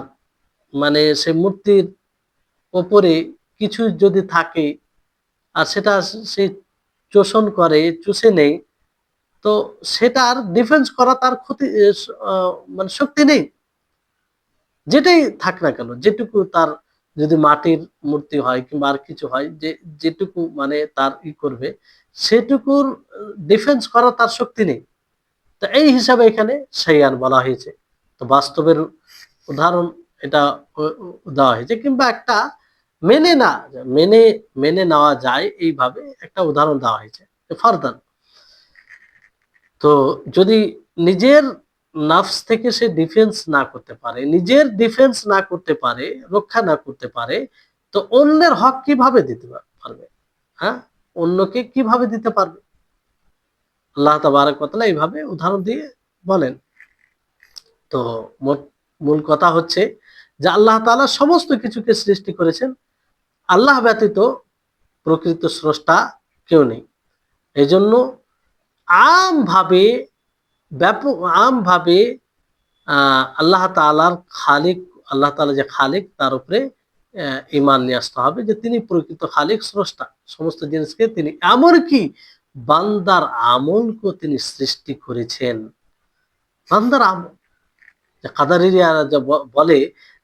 মানে সেই মূর্তির ওপরে কিছু যদি থাকে, আর সেটা সে চুষে নেই, তো সেটার ডিফেন্স করা তার মানে শক্তি নেই। যেটাই থাক না কেন, যেটুকু তার, যদি মাটির মূর্তি হয় কিংবা আর কিছু হয়, যে যেটুকু মানে তার করবে, সেটুকুর ডিফেন্স করা তার শক্তি নেই। তো এই হিসাবে এখানে শাইয়ান বলা হয়েছে। তো বাস্তবের উদাহরণ এটা দেওয়া হয়েছে, কিংবা একটা মেনে না মেনে মেনে নেওয়া যায় এইভাবে একটা উদাহরণ দেওয়া হয়েছে। ফারদান, তো যদি নিজের নাফস থেকে সে ডিফেন্স না করতে পারে, নিজের ডিফেন্স না করতে পারে, রক্ষা না করতে পারে, তো অন্যের হক কিভাবে দিতে পারবে? হ্যাঁ, অন্যকে কিভাবে দিতে পারবে? আল্লাহ তাবারক ওয়া তাআলা এইভাবে উদাহরণ দিয়ে বলেন। তো মূল কথা হচ্ছে যে আল্লাহ তাআলা সমস্ত কিছুকে সৃষ্টি করেছেন, আল্লাহ ব্যতীত প্রকৃত স্রষ্টা কেউ নেই। এজন্য আমভাবে ব্যাপক আমভাবে আল্লাহ তাআলার খালিক, আল্লাহ তাআলা যে খালিক তার উপরে ঈমান নিয়ে আসতে হবে যে তিনি প্রকৃত খালিক, স্রষ্টা, সমস্ত জিনিসকে তিনি, এমনকি বান্দার আমলকেও তিনি সৃষ্টি করেছেন। বান্দার আমল, যে কাদারিরা যে বলে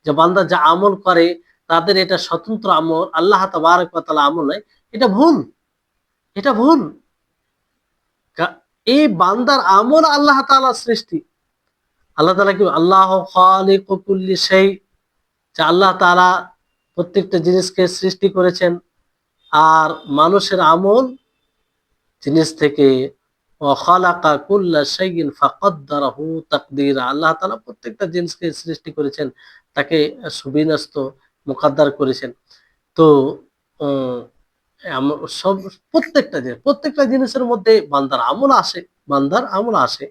যে বান্দা যা আমল করে তাদের এটা স্বতন্ত্র আমল, আল্লাহ তাবারক ওয়া তাআলা আমল নয়, এটা ভুল। এটা ভুল। এই বান্দার আমল আল্লাহ তাআলার সৃষ্টি। আল্লাহ তাআলা কি আল্লাহ খালিকু কুল্লি শাই, যে আল্লাহ তাআলা প্রত্যেকটা জিনিসকে সৃষ্টি করেছেন। আর মানুষের আমল জিনিস থেকে ওয়া খালাকা কুল্লা শাইইন ফাকাদ্দারাহু তাকদীরা, আল্লাহ তাআলা প্রত্যেকটা জিনিসকে সৃষ্টি করেছেন, তাকে সুবিন্যস্ত মুকদ্দার করেছেন। তো সব প্রত্যেকটা জিনিসের মধ্যে বান্দার আমল আসে।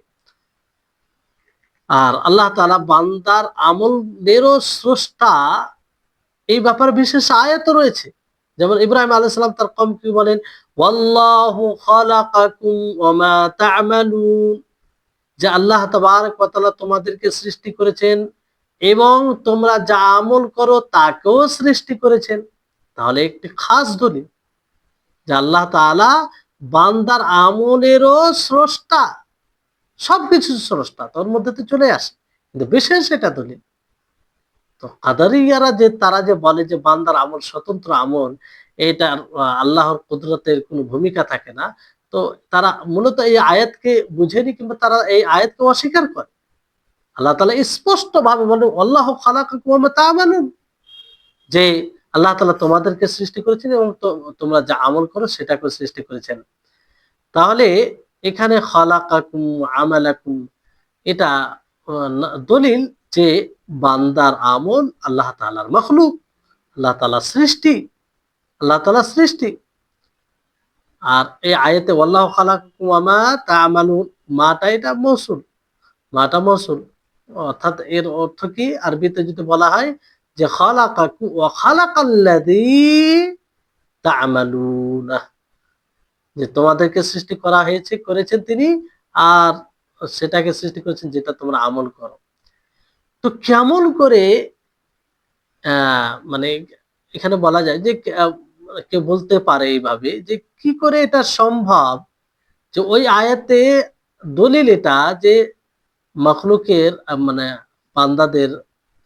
আর আল্লাহ তাআলা বান্দার আমলেরও স্রষ্টা, এই ব্যাপারে বিশেষ আয়াত রয়েছে। যেমন ইব্রাহিম আলাইহিস সালাম তার কওমকে বলেন, ওয়াল্লাহু খালাকাকুম ওয়া মা তা'মালুন, যে আল্লাহ তাবারক ওয়া তাআলা তোমাদেরকে সৃষ্টি করেছেন এবং তোমরা যা আমল করো তাকেও সৃষ্টি করেছেন। তাহলে একটি খাস দলিল যে আল্লাহ তাআলা বান্দার আমলেরও স্রষ্টা, সবকিছু স্রষ্টা, তোর মধ্যে তো চলে আসে, কিন্তু বিশেষ এটা দলিল। তো কাদারিয়ারা যে তারা যে বলে যে বান্দার আমল স্বতন্ত্র আমল, এটা আল্লাহর কুদরতের কোনো ভূমিকা থাকে না, তো তারা মূলত এই আয়াতকে বুঝেনি, কিংবা তারা এই আয়াতকে অস্বীকার করে। আল্লাহ তাআলা স্পষ্ট ভাবে বলে আল্লাহু খালাকাকুম ওয়া মা তা'মালুন, যে আল্লাহ তাআলা তোমাদেরকে সৃষ্টি করেছেন এবং তোমরা যা আমল করো সেটাকে সৃষ্টি করেছেন। তাহলে এখানে খালাকাকুম আমালাকুম, এটা দলিল যে বান্দার আমল আল্লাহ তাআলার মাখলুক, আল্লাহ তাআলার সৃষ্টি, আল্লাহ তাআলার সৃষ্টি। আর এই আয়াতে ওয়াল্লাহু খালাকাকুম ওয়া মা তা'মালুন, মাটা এটা মৌসুল, মাটা মৌসুল, অর্থাৎ এর অর্থ কি আরবিতে যদি বলা হয় যে খালাকাকুম ওয়া খালাকাল্লাযী তা'মালুনা, যে তোমাদেরকে সৃষ্টি করা হয়েছে, করেছেন তিনি, আর সেটাকে সৃষ্টি করেছেন যেটা তোমরা আমল করো। তো কেমন করে মানে এখানে বলা যায় যে কেউ বলতে পারে এইভাবে যে কি করে এটা সম্ভব, যে ওই আয়াতে দলিল এটা যে মখলুকের মানে বান্দাদের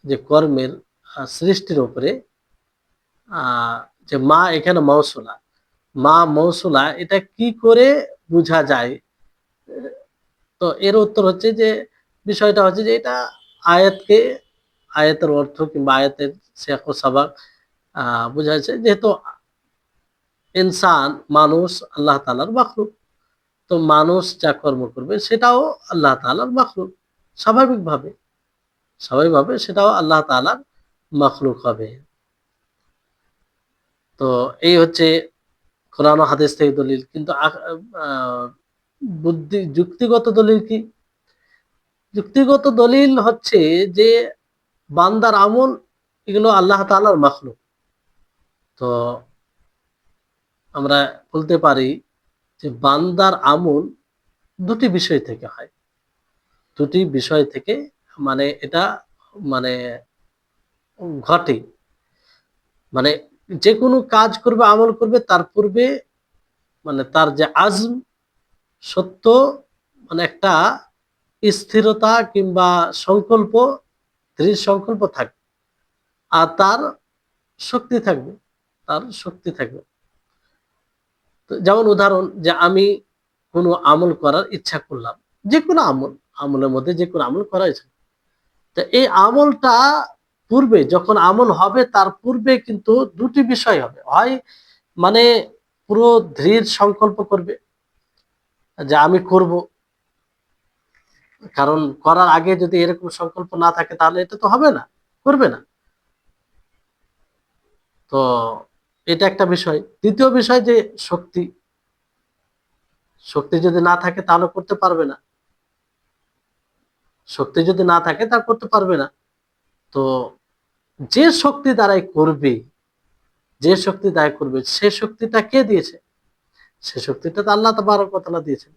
যে কর্মের সৃষ্টির উপরে যে মা এখানে মৌসুলা, মা মৌসুলা, এটা কি করে বোঝা যায়? তো এর উত্তর হচ্ছে যে বিষয়টা হচ্ছে যে এটা আয়াতকে, আয়াতের অর্থ কিংবা আয়াতের সিয়াক ও সাবাক বোঝাচ্ছে, যেহেতু ইনসান মানুষ আল্লাহ তাআলার মাখলুক, তো মানুষ যা কর্ম করবে সেটাও আল্লাহ তাআলার মাখলুক, স্বাভাবিকভাবে স্বাভাবিকভাবে সেটাও আল্লাহ তাআলার মাখলুক হবে। তো এই হচ্ছে কোরআন ও হাদিস থেকে দলিল। কিন্তু যুক্তিগত দলিল কি? যুক্তিগত দলিল হচ্ছে যে বান্দার আমল এগুলো আল্লাহ তাআলার মাখলুক। তো আমরা বলতে পারি যে বান্দার আমল দুটি বিষয় থেকে হয়, দুটি বিষয় থেকে, মানে এটা মানে ঘটে, মানে যে কোনো কাজ করবে, আমল করবে, তার পূর্বে মানে তার যে আজম, সত্য, মানে একটা স্থিরতা কিংবা সংকল্প, দৃঢ় সংকল্প থাকবে, আর তার শক্তি থাকবে, তার শক্তি থাকবে। তো যেমন উদাহরণ, যে আমি কোনো আমল করার ইচ্ছা করলাম, যে কোনো আমল, আমলের মধ্যে যে কোনো আমল করা ইচ্ছা, তো এই আমলটা পূর্বে যখন আমল হবে তার পূর্বে কিন্তু দুটি বিষয় হবে, হয় মানে পুরো দৃঢ় সংকল্প করবে যে আমি করব, কারণ করার আগে যদি এরকম সংকল্প না থাকে তাহলে এটা তো হবে না, করবে না। তো এটা একটা বিষয়। দ্বিতীয় বিষয় যে শক্তি, শক্তি যদি না থাকে তাহলে করতে পারবে না, শক্তি যদি না থাকে তা করতে পারবে না। তো যে শক্তি দ্বারাই করবে, যে শক্তি দ্বারা করবে সে শক্তিটা কে দিয়েছে? সে শক্তিটা তো আল্লাহ তাবারক ওয়া তাআলা দিয়েছেন।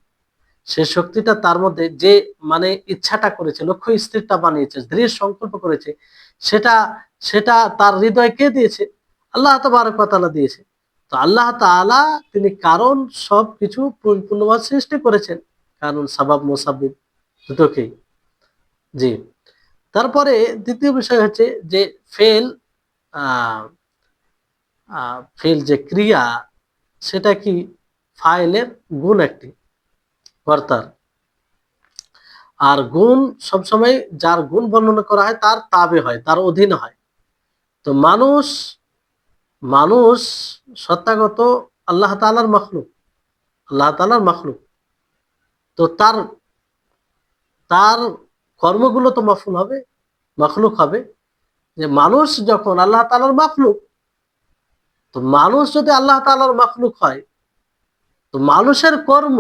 সে শক্তিটা তার মধ্যে যে মানে ইচ্ছাটা করেছে, লক্ষ্য স্থিরটা বানিয়েছে, দৃঢ় সংকল্প করেছে, সেটা সেটা তার হৃদয় কে দিয়েছে? আল্লাহ তাবারক ওয়া তাআলা দিয়েছে। তো আল্লাহ তাআলা তিনি কারণ সবকিছু পরিপূর্ণভাবে সৃষ্টি করেছেন, কারণ সাবাব মুসাব্বিব দুটোকেই। জি। তারপরে দ্বিতীয় বিষয় হচ্ছে যে ফেল, আহ ফেল যে ক্রিয়া, সেটা কি ফাইলের গুণ একটি, কর্তার। আর গুণ সবসময় যার গুণ বর্ণনা করা হয় তার তাবে হয়, তার অধীনে হয়। তো মানুষ, মানুষ সত্তাগত আল্লাহ তাআলার মাখলুক, আল্লাহ তাআলার মাখলুক। তো তার তার কর্মগুলো তো মাফুল হবে, মাখলুক হবে। যে মানুষ যখন আল্লাহ তাআলার মাখলুক, তো মানুষ যদি আল্লাহ তাআলার মাখলুক হয়, তো মানুষের কর্ম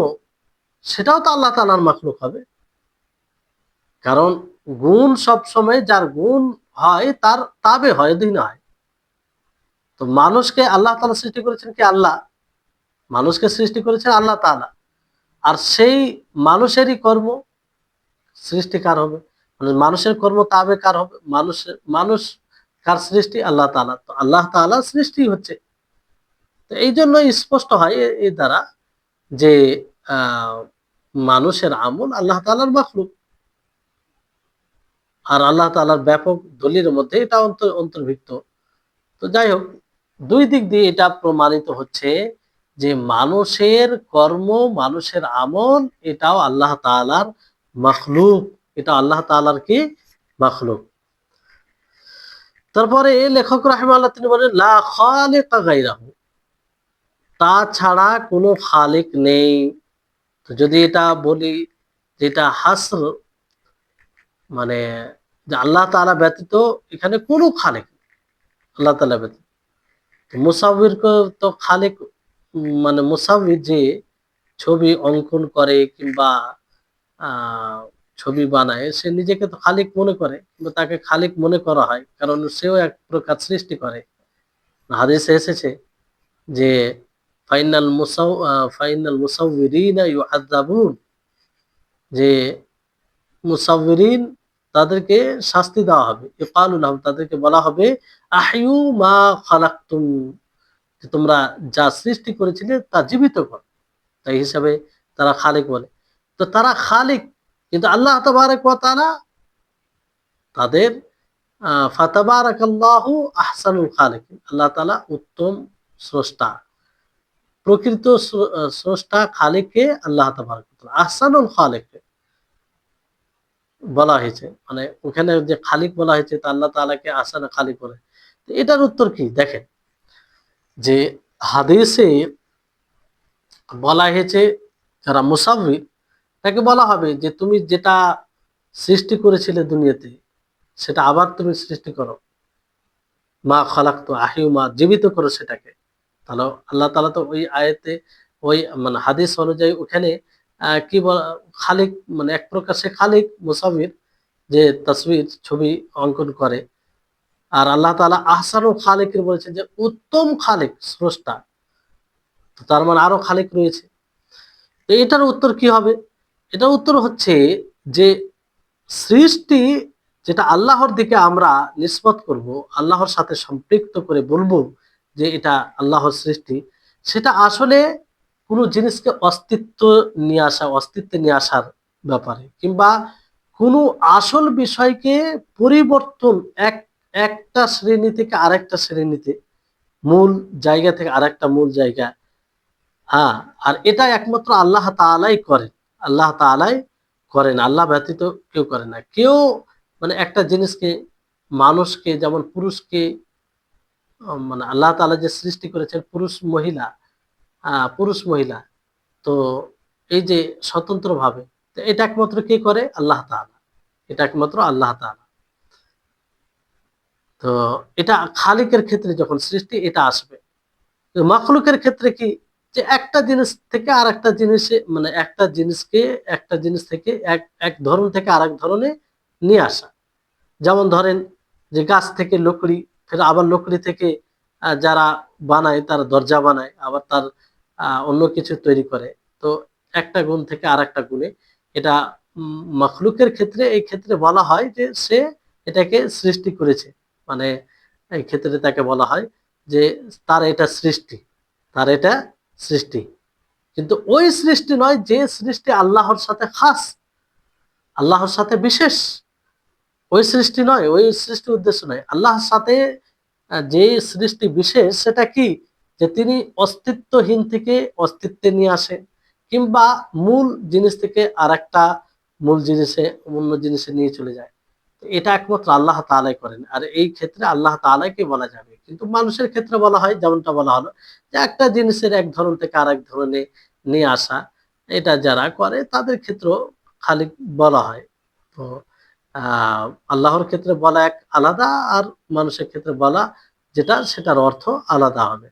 সেটাও তো আল্লাহ তাআলার মাখলুক হবে। কারণ গুণ সব সময় যার গুণ হয় তার তাবে হয়, অধীনে হয়। তো মানুষকে আল্লাহ তাআলা সৃষ্টি করেছেন কি? আল্লাহ। মানুষকে সৃষ্টি করেছেন আল্লাহ তাআলা। আর সেই মানুষেরই কর্ম সৃষ্টি কার হবে? মানে মানুষের কর্ম তাবে কার হবে? মানুষ কার সৃষ্টি? আল্লাহ তাআলা। তো আল্লাহ তাআলা সৃষ্টি হচ্ছে। তো এই জন্য স্পষ্ট হয় এই দ্বারা যে আহ মানুষের আমল আল্লাহ তাআলার মাখলুক। আর আল্লাহ তাআলার ব্যাপক দলিলের মধ্যে এটা অন্তর্ভুক্ত। তো যাই হোক, দুই দিক দিয়ে এটা প্রমাণিত হচ্ছে যে মানুষের কর্ম, মানুষের আমল এটাও আল্লাহ তাআলার মাখলুক, এটা আল্লাহ তাআলার কি? মাখলুক। তারপরে লেখক রাহিমাহুল্লাহ তিনি বলেন লা খালিকা গায়রাহু, তাছাড়া কোনো খালিক নেই। তো যদি এটা বলি যেটা হাসর, মানে যে আল্লাহ তাআলা ব্যতীত এখানে কোনো খালিক নেই, আল্লাহ তাআলা ব্যতীত। মুসাউবির তো খালিক, মানে মুসাউবির যে ছবি অঙ্কন করে কিংবা আহ ছবি বানায়, সে নিজেকে তো খালিক মনে করে, কিন্তু তাকে খালিক মনে করা হয় কারণ সেও এক প্রকার সৃষ্টি করে। হাদিসে এসেছে যে ফাইনাল মুসাউবিরিনা ইউআযাবুন, যে মুসাউবিরিন তাদেরকে শাস্তি দেওয়া হবে। ইকালু লাহুম, তাদেরকে বলা হবে আহইউ মা খালাকতুম, যে তোমরা যা সৃষ্টি করেছিলে তা জীবিত করো। তাই হিসাবে তারা খালিক বলে। তো তারা খালিক, কিন্তু আল্লাহ তাবারক ওয়া তাআলা তাদের ফাতাবারাকাল্লাহু আহসানুল খালিকিন, আল্লাহ তাআলা উত্তম স্রষ্টা। প্রকৃত স্রষ্টা খালিককে আল্লাহ তাবারক ওয়া তাআলা, আহসানুল খালিক বলা হয়েছে। মানে ওখানে যে খালিক বলা হয়েছে তা আল্লাহ তাআলাকে আহসান খালিক বলে। তো এটার উত্তর কি দেখেন, যে হাদিসে বলা হয়েছে যারা মুসাফির তাকে বলা হবে যে তুমি যেটা সৃষ্টি করেছিলে দুনিয়াতে সেটা আবার তুমি সৃষ্টি করো, মা খালাকতু আহিউ মা, জীবিত করো সেটাকে। তাহলে আল্লাহ তাআলা তো ওই আয়াতে, ওই মানে হাদিস অনুযায়ী ওখানে কি বলা, খালিক মানে এক প্রকার সে খালিক মুসাফির, যে তসবির ছবি অঙ্কন করে। আর আল্লাহ তাআলা আহসানুল খালিকিন বলেছেন যে উত্তম খালিক, স্রষ্টা। তো তার মানে আরো খালিক রয়েছে। তো এটার উত্তর কি হবে? এটার উত্তর হচ্ছে যে সৃষ্টি যেটা আল্লাহর দিকে আমরা নিসবত করব, আল্লাহর সাথে সম্পৃক্ত করে বলবো যে এটা আল্লাহর সৃষ্টি, সেটা আসলে কোনো জিনিসকে অস্তিত্ব নিয়ে আসা, অস্তিত্বে নিয়ে আসার ব্যাপারে, কিংবা কোনো আসল বিষয়কে পরিবর্তন, একটা শ্রেণী থেকে আরেকটা শ্রেণীতে, মূল জায়গা থেকে আরেকটা মূল জায়গা। হ্যাঁ, আর এটা একমাত্র আল্লাহ তাআলাই করেন, আল্লাহ তাআলাই করেন, আল্লাহ ব্যতীত কেউ করে না। কেউ মানে একটা জিনিসকে মানুষকে যেমন পুরুষকে মানে আল্লাহ তাআলা যে সৃষ্টি করেছেন পুরুষ মহিলা, তো এই যে স্বতন্ত্রভাবে, তো এটা একমাত্র কে করে? আল্লাহ তাআলা। এটা একমাত্র আল্লাহ তাআলা। তো এটা খালিকের ক্ষেত্রে যখন সৃষ্টি এটা আসবে। তো মাখলুকের ক্ষেত্রে কি, যে একটা জিনিস থেকে আরেকটা জিনিসে, মানে একটা জিনিসকে একটা জিনিস থেকে এক এক ধরন থেকে আরেক ধরনে নিয়ে আসা। যেমন ধরেন যে গাছ থেকে লকড়ি, ফের আবার লকড়ি থেকে যারা বানায় তারা দরজা বানায়, আবার তার অন্য কিছু তৈরি করে। তো একটা গুণ থেকে আরেকটা গুণে এটা মাখলুকের ক্ষেত্রে, এই ক্ষেত্রে বলা হয় যে সে এটাকে সৃষ্টি করেছে। মানে এই ক্ষেত্রে তাকে বলা হয় যে তার এটা সৃষ্টি, তার এটা সৃষ্টি। কিন্তু ওই সৃষ্টি নয় যে সৃষ্টি আল্লাহর সাথে খাস, আল্লাহর সাথে বিশেষ। ওই সৃষ্টি নয়, ওই সৃষ্টির উদ্দেশ্য নয়। আল্লাহর সাথে যে সৃষ্টি বিশেষ, সেটা কি, যে তিনি অস্তিত্বহীন থেকে অস্তিত্বে নিয়ে আসেন, কিংবা মূল জিনিস থেকে আর একটা মূল জিনিসে, অন্য জিনিসে নিয়ে চলে যায়। এটা একমাত্র আল্লাহ তাআলাই করেন, আর এই ক্ষেত্রে আল্লাহ তাআলাকে বলা যাবে। কিন্তু মানুষের ক্ষেত্রে বলা হয়, যেমনটা বলা হলো, যে একটা জিনিসের এক ধরন থেকে আরেক ধরনে নিয়ে আসা, এটা যারা করে তাদের ক্ষেত্রেও খালিক বলা হয়। তো আল্লাহর ক্ষেত্রে বলা এক আলাদা, আর মানুষের ক্ষেত্রে বলা যেটা, সেটার অর্থ আলাদা হবে।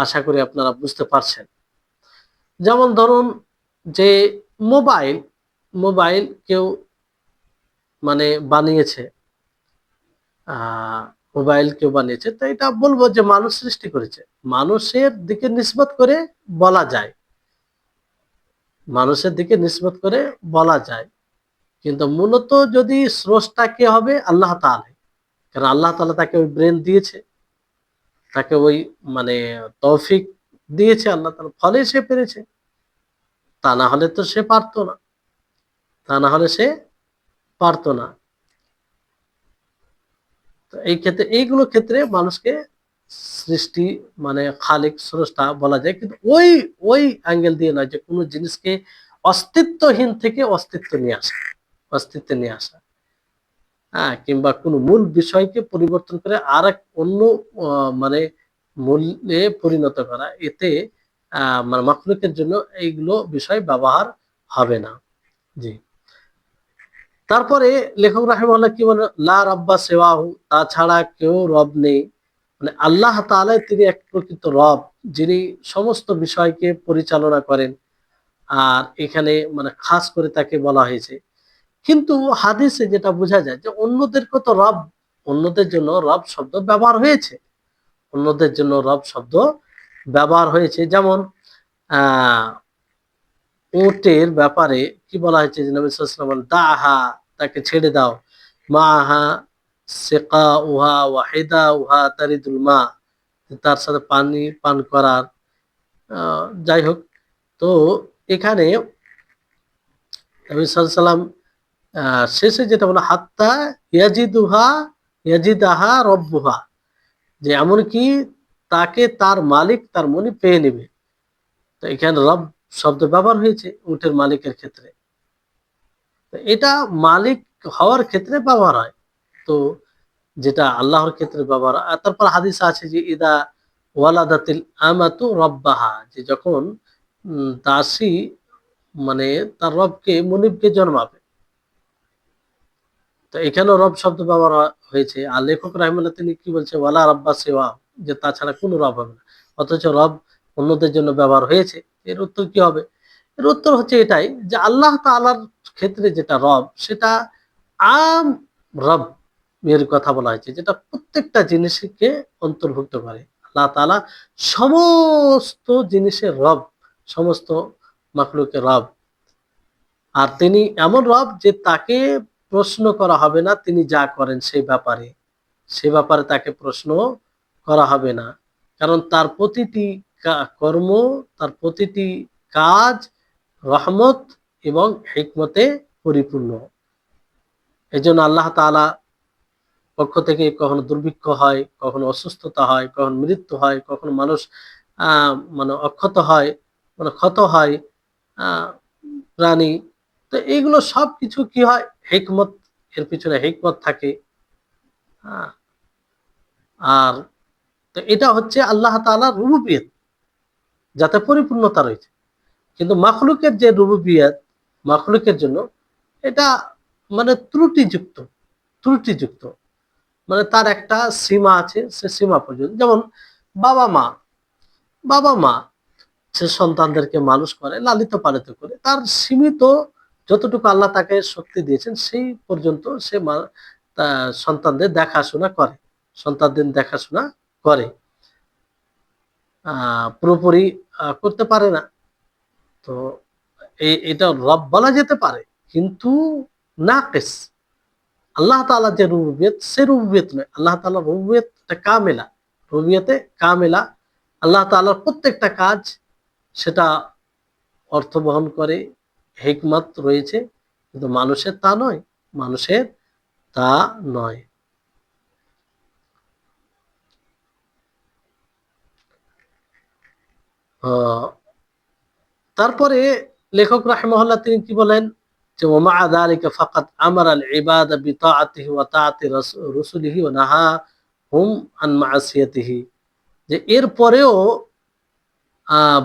আশা করি আপনারা বুঝতে পারছেন। যেমন ধরুন যে মোবাইল, মোবাইল কেউ মানে বানিয়েছে, মোবাইল কেউ বানিয়েছে, তো এটা বলবো যে মানুষ সৃষ্টি করেছে। মানুষের দিকে নিসবত করে বলা যায়, মানুষের দিকে নিসবত করে বলা যায়। কিন্তু মূলত যদি স্রষ্টা কে হবে? আল্লাহ তাআলা। কারণ আল্লাহ তাআলা তাকে ওই ব্রেন দিয়েছে, তাকে ওই মানে তৌফিক দিয়েছে আল্লাহ তাআলা, ফলে সে পেরেছে। তা না হলে তো সে পারতো না, তা না হলে সে পারতো না। তো এই ক্ষেত্রে, এইগুলো ক্ষেত্রে মানুষকে সৃষ্টি মানে খালিক স্রষ্টা বলা যায়, কিন্তু ওই ওই অ্যাঙ্গেল দিয়ে নয় যে কোনো জিনিসকে অস্তিত্বহীন থেকে অস্তিত্ব নিয়ে আসা, অস্তিত্বে নিয়ে আসা, হ্যাঁ, কিংবা কোনো মূল বিষয়কে পরিবর্তন করে আর এক অন্য মানে মূল্যে পরিণত করা, এতে মানে মাখলুকের জন্য এইগুলো বিষয় ব্যবহার হবে না। জি। তারপরে লেখক রাহিমাহুল্লাহ কি বলেন? লা রাব্বা সিওয়াহু, তাছাড়া কেউ রব নেই। মানে আল্লাহ তাআলাই তিনি এক প্রকৃত রব, যিনি সমস্ত বিষয়কে পরিচালনা করেন। আর এখানে মানে খাস করে তাকে বলা হয়েছে। কিন্তু হাদিসে যেটা বোঝা যায় যে অন্যদেরকে তো রব, অন্যদের জন্য রব শব্দ ব্যবহার হয়েছে, অন্যদের জন্য রব শব্দ ব্যবহার হয়েছে। যেমন আহ উটের ব্যাপারে কি বলা হয়েছে, যে নবী সাল্লাল্লাহু আলাইহি ওয়াসাল্লাম বলেন, দাহা, তাকে ছেড়ে দাও, মাহা সিকা উহা ওয়াহিদা উহা তারিদুল মা, তার সাথে পানি পান করার। যাই হোক, তো এখানে নবী সাল্লাল্লাহু আলাইহি ওয়াসাল্লাম শেষে যেটা বলে, হাত্তা ইয়াজিদুহা ইয়াজিদাহা রব্বুহা, যে এমনকি তাকে তার মালিক, তার মনি পেয়ে নেবে। তো এখানে রব শব্দ ব্যবহার হয়েছে উটের মালিকের ক্ষেত্রে। তো এটা মালিক হওয়ার ক্ষেত্রে ব্যবহার হয়। তো যেটা আল্লাহর ক্ষেত্রে ব্যবহার হয়। আর তারপর হাদিস আছে যে ইদা ওয়ালাদাতিল আমাতু রব্বাহা, যে যখন দাসী মানে তার রবকে, মনিবকে জন্মাবে। তো এখানেও রব শব্দ ব্যবহার হয়েছে। আর লেখক রাহিমাহুল্লাহ তিনি কি বলছে? ওয়ালা রাব্বা সিওয়া, যে তাছাড়া কোনো রব হবে না। অথচ রব অন্যদের জন্য ব্যবহার হয়েছে। এর উত্তর কি হবে? এর উত্তর হচ্ছে এটাই, যে আল্লাহ তাআলার ক্ষেত্রে যেটা রব, সেটা আম রব এর কথা বলা হয়েছে, যেটা প্রত্যেকটা জিনিসকে অন্তর্ভুক্ত করে। আল্লাহ তাআলা সমস্ত জিনিসের রব, সমস্ত মাখলুকের রব। আর তিনি এমন রব যে তাকে প্রশ্ন করা হবে না তিনি যা করেন সেই ব্যাপারে, সে ব্যাপারে তাকে প্রশ্ন করা হবে না। কারণ তার প্রতিটি কর্ম, তার প্রতিটি কাজ রহমত এবং হিকমতে পরিপূর্ণ। এজন্য আল্লাহ তাআলা পক্ষ থেকে কখনো দুর্ভিক্ষ হয়, কখনো অসুস্থতা হয়, কখনো মৃত্যু হয়, কখনো মানুষ মানে অক্ষত হয়, মানে ক্ষত হয়, আহ প্রাণী। তো এইগুলো সবকিছু কি হয়? হিকমত, এর পিছনে হিকমত থাকে। হ্যাঁ, আর তো এটা হচ্ছে আল্লাহ তাআলার রুবুবিয়ত, যাতে পরিপূর্ণতা রয়েছে। কিন্তু মাখলুকের যে রুবুবিয়ত, মাখলুকের জন্য এটা মানে ত্রুটিযুক্ত, মানে তার একটা সীমা আছে, সে সীমা পর্যন্ত। যেমন বাবা মা, বাবা মা সে সন্তানদেরকে মানুষ করে, লালিত পালিত করে, তার সীমিত যতটুকু আল্লাহ তাকে শক্তি দিয়েছেন সেই পর্যন্ত সে সন্তানদের দেখাশোনা করে, সন্তানদের দেখাশোনা করে, পুরোপুরি করতে পারে না। তো এটা রব বলা যেতে পারে, কিন্তু নাকিস। আল্লাহ তাআলা যে রুবুবিয়ত, সে রুবুবিয়ত নয়। আল্লাহ তাআলা রুবুবিয়ত কামেলা, রুবুবিয়তে কামেলা। আল্লাহ তাআলার প্রত্যেকটা কাজ সেটা অর্থ বহন করে, হিকমত রয়েছে, কিন্তু মানুষের তা নয়, মানুষের তা নয়। আহ, তারপরে লেখক রাহিমাহুল্লাহ তিনি কি বলেন, যে ওমা যালিকা ফাকাদ আমারা আল ইবাদা বিতাআতিহি ওয়া তাআতি রাসূলিহি ওয়া নাহা হুম আন মাসিয়াতিহি, যে এরপরেও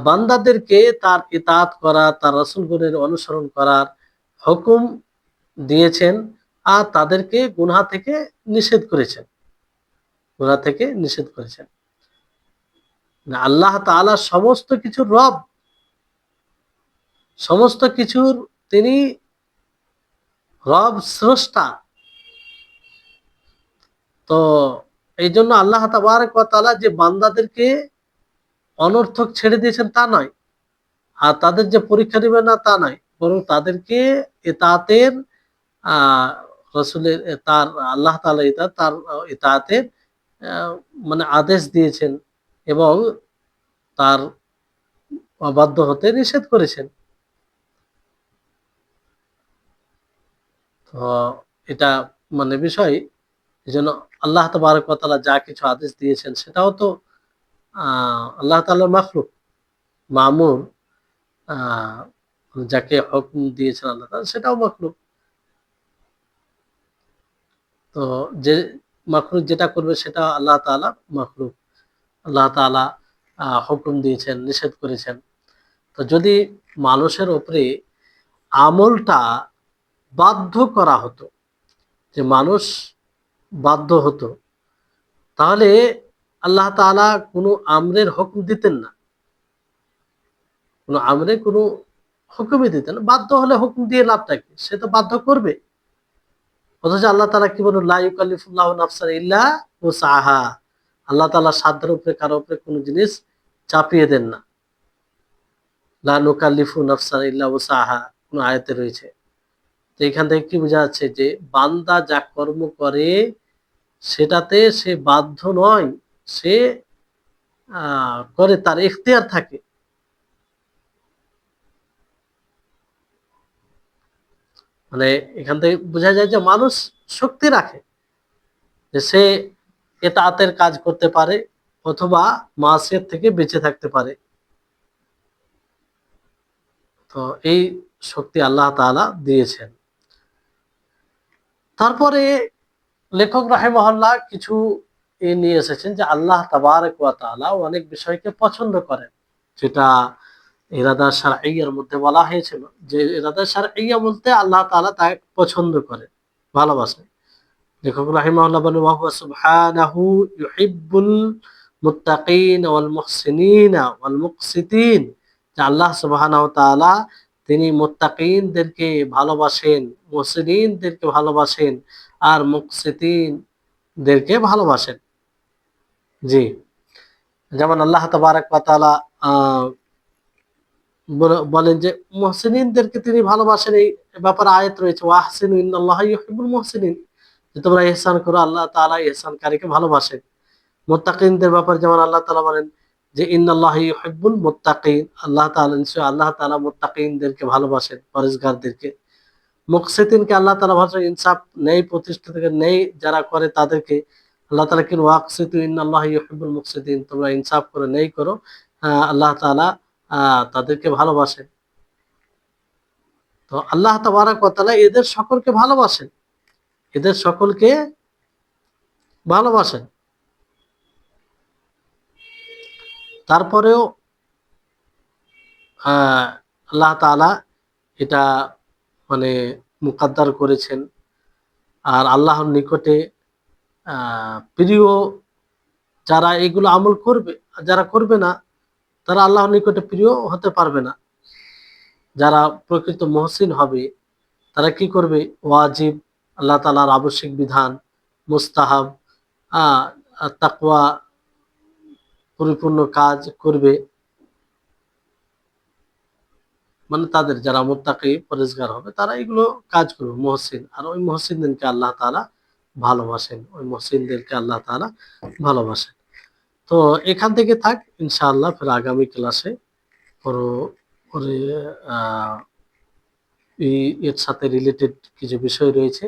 বান্দাদেরকে তার ইতাআত করা, তার রাসূলগণের অনুসরণ করার হুকুম দিয়েছেন, আর তাদেরকে গুনাহ থেকে নিষেধ করেছেন, গুনাহ থেকে নিষেধ করেছেন। না, আল্লাহ তাআলা সমস্ত কিছুর রব, সমস্ত কিছুর তিনি রব, স্রষ্টা। তো এই জন্য আল্লাহ তাবারক ওয়া তাআলা যে বান্দাদেরকে অনর্থক ছেড়ে দিয়েছেন তা নয়, আর তাদের যে পরীক্ষা দিবেন না তা নয়, বরং তাদেরকে ইতাআতের আহ রসুলের তার আল্লাহ তাআলা তার ইতাআতের আহ, মানে আদেশ দিয়েছেন, এবং তার অবাধ্য হতে নিষেধ করেছেন। তো এটা মানে বিষয়, এই জন্য আল্লাহ তাবারক ওয়া তাআলা যা কিছু আদেশ দিয়েছেন সেটাও তো আল্লাহ তাআলার মাখলুক, মামুর, আহ যাকে হুকুম দিয়েছেন আল্লাহ তাআলা সেটাও মাখলুক। তো যে মাখলুক যেটা করবে সেটা আল্লাহ তাআলা মাখলুক, আল্লাহ তাআলা হুকুম দিয়েছেন, নিষেধ করেছেন। তো যদি মানুষের উপরে আমলটা বাধ্য করা হতো, যে মানুষ বাধ্য হতো, তাহলে আল্লাহ তাআলা কোনো আমরের হুকুম দিতেন না, কোনো আমরে কোনো হুকুমই দিতেন না। বাধ্য হলে হুকুম দিয়ে লাভটা কি, সে তো বাধ্য করবে। অথচ আল্লাহ তাআলা কি বলেন, লা ইউকাল্লিফুল্লাহু নাফসান ইল্লা উসআহা, আল্লাহ তাআলা সাধ্যের উপরে কারো উপরে কোনো জিনিস চাপিয়ে দেন না। লা নুকাল্লিফু নাফসান ইল্লা উসআহা কোন আয়াতে রয়েছে। তো এখান থেকে কি বোঝা যাচ্ছে, যে বান্দা যা কর্ম করে সেটাতে সে বাধ্য নয়, সে করে, তার ইখতিয়ার থাকে। মানে এখান থেকে বোঝা যায় যে মানুষ শক্তি রাখে, যে সে ইতাআতের কাজ করতে পারে অথবা মাসিয়াত থেকে বেঁচে থাকতে পারে। তো এই শক্তি আল্লাহ তাআলা দিয়েছেন। তারপরে লেখক রাহিমাহুল্লাহ কিছু নিয়ে এসেছেন, যে আল্লাহ তাবারক ওয়া তাআলা অনেক বিষয়কে পছন্দ করেন, যেটা ইরাদা শারঈয়ার মধ্যে বলা হয়েছিল, যে ইরাদা শারঈয়া বলতে আল্লাহ তাআলা তাকে পছন্দ করেন, ভালোবাসেন। লেখক রাহিমাহুল্লাহ বলেন, ওয়া হুয়া সুবহানাহু ইউহিব্বুল মুত্তাকিন ওয়াল মুহসিনিন ওয়াল মুকসিতিন, যে আল্লাহ সুবহানাহু ওয়া তাআলা তিনি মুত্তাকিনদেরকে ভালোবাসেন, মুহসিনিনদেরকে ভালোবাসেন, আর মুকসিতিনদেরকে ভালোবাসেন। জি, যেমন আল্লাহ তাবারক ওয়া তাআলা বলেন যে মুহসিনিনদেরকে তিনি ভালোবাসেন, এই ব্যাপারে আয়াত রয়েছে, ওয়া আহসিনু ইন্নাল্লাহা ইউহিব্বুল মুহসিনিন, যে তোমরা ইহসান করো, আল্লাহ তাআলা ইহসানকারীকে ভালোবাসেন। মুত্তাকিনদের ব্যাপারে যেমন আল্লাহ তাআলা বলেন যে ইন্নাল্লাহা ইউহিব্বুল মুত্তাকিন, আল্লাহ তাআলা নিশ্চয় আল্লাহ তাআলা মুত্তাকিনদেরকে ভালোবাসেন, পরহেজগারদেরকে। মুকসিতিনকে আল্লাহ তাআলা ভাষায় ইনসাফ, ন্যায় প্রতিষ্ঠিত, ন্যায় যারা করে তাদেরকে আল্লাহ তাআলা কি ওয়াকসিতু ইন্নাল্লাহা ইউহিব্বুল মুকসিতিন, তোমরা ইনসাফ করো, ন্যায় করো, আল্লাহ তাআলা তাদেরকে ভালোবাসেন। তো আল্লাহ তাবারক ওয়া তাআলা এদের সকলকে ভালোবাসেন, এদের সকলকে ভালোবাসেন, তারপরেও আল্লাহ তাআলা এটা মানে মুকাদ্দার করেছেন। আর আল্লাহর নিকটে প্রিয় যারা এগুলো আমল করবে, আর যারা করবে না তারা আল্লাহর নিকটে প্রিয় হতে পারবে না। যারা প্রকৃত মুহসিন হবে তারা কি করবে? ওয়াজিব, আল্লাহ তাআলার আবশ্যিক বিধান, মুস্তাহাব, আ তাকওয়া পরিপূর্ণ কাজ করবে। মানে তাদের যারা মুত্তাকি পরেজগার হবে তারা এগুলো কাজ করবে, মুহসিন। আর ওই মুহসিনদেরকে আল্লাহ তাআলা ভালোবাসেন, ওই মুহসিনদেরকে আল্লাহ তাআলা ভালোবাসেন। তো এখান থেকে থাক, ইনশাআল্লাহ ফের আগামী ক্লাসে পরে পরে এর সাথে রিলেটেড কিছু বিষয় রয়েছে,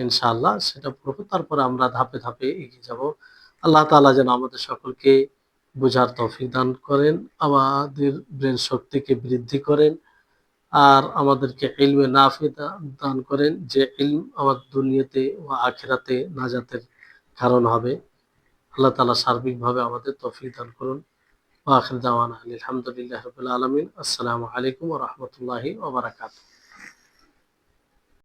ইনশাআল্লাহ সেটা পড়বো। তারপরে আমরা ধাপে ধাপে এগিয়ে যাব। আল্লাহ তাআলা যেন আমাদের সকলকে বোঝার তৌফিক দান করেন, আমাদের ব্রেন শক্তিকে বৃদ্ধি করেন, আর আমাদেরকে ইলমে নাফি দান করেন, যে ইলম আমার দুনিয়াতে ও আখিরাতে নাজাতের কারণ হবে। আল্লাহ তাআলা সার্বিকভাবে আমাদের তৌফিক দান করুন। ওয়া আখির দাওয়ানা আলহামদুলিল্লাহি রাব্বিল আলামিন। আসসালামু আলাইকুম ওয়া রাহমাতুল্লাহি ওয়া বারাকাতুহু।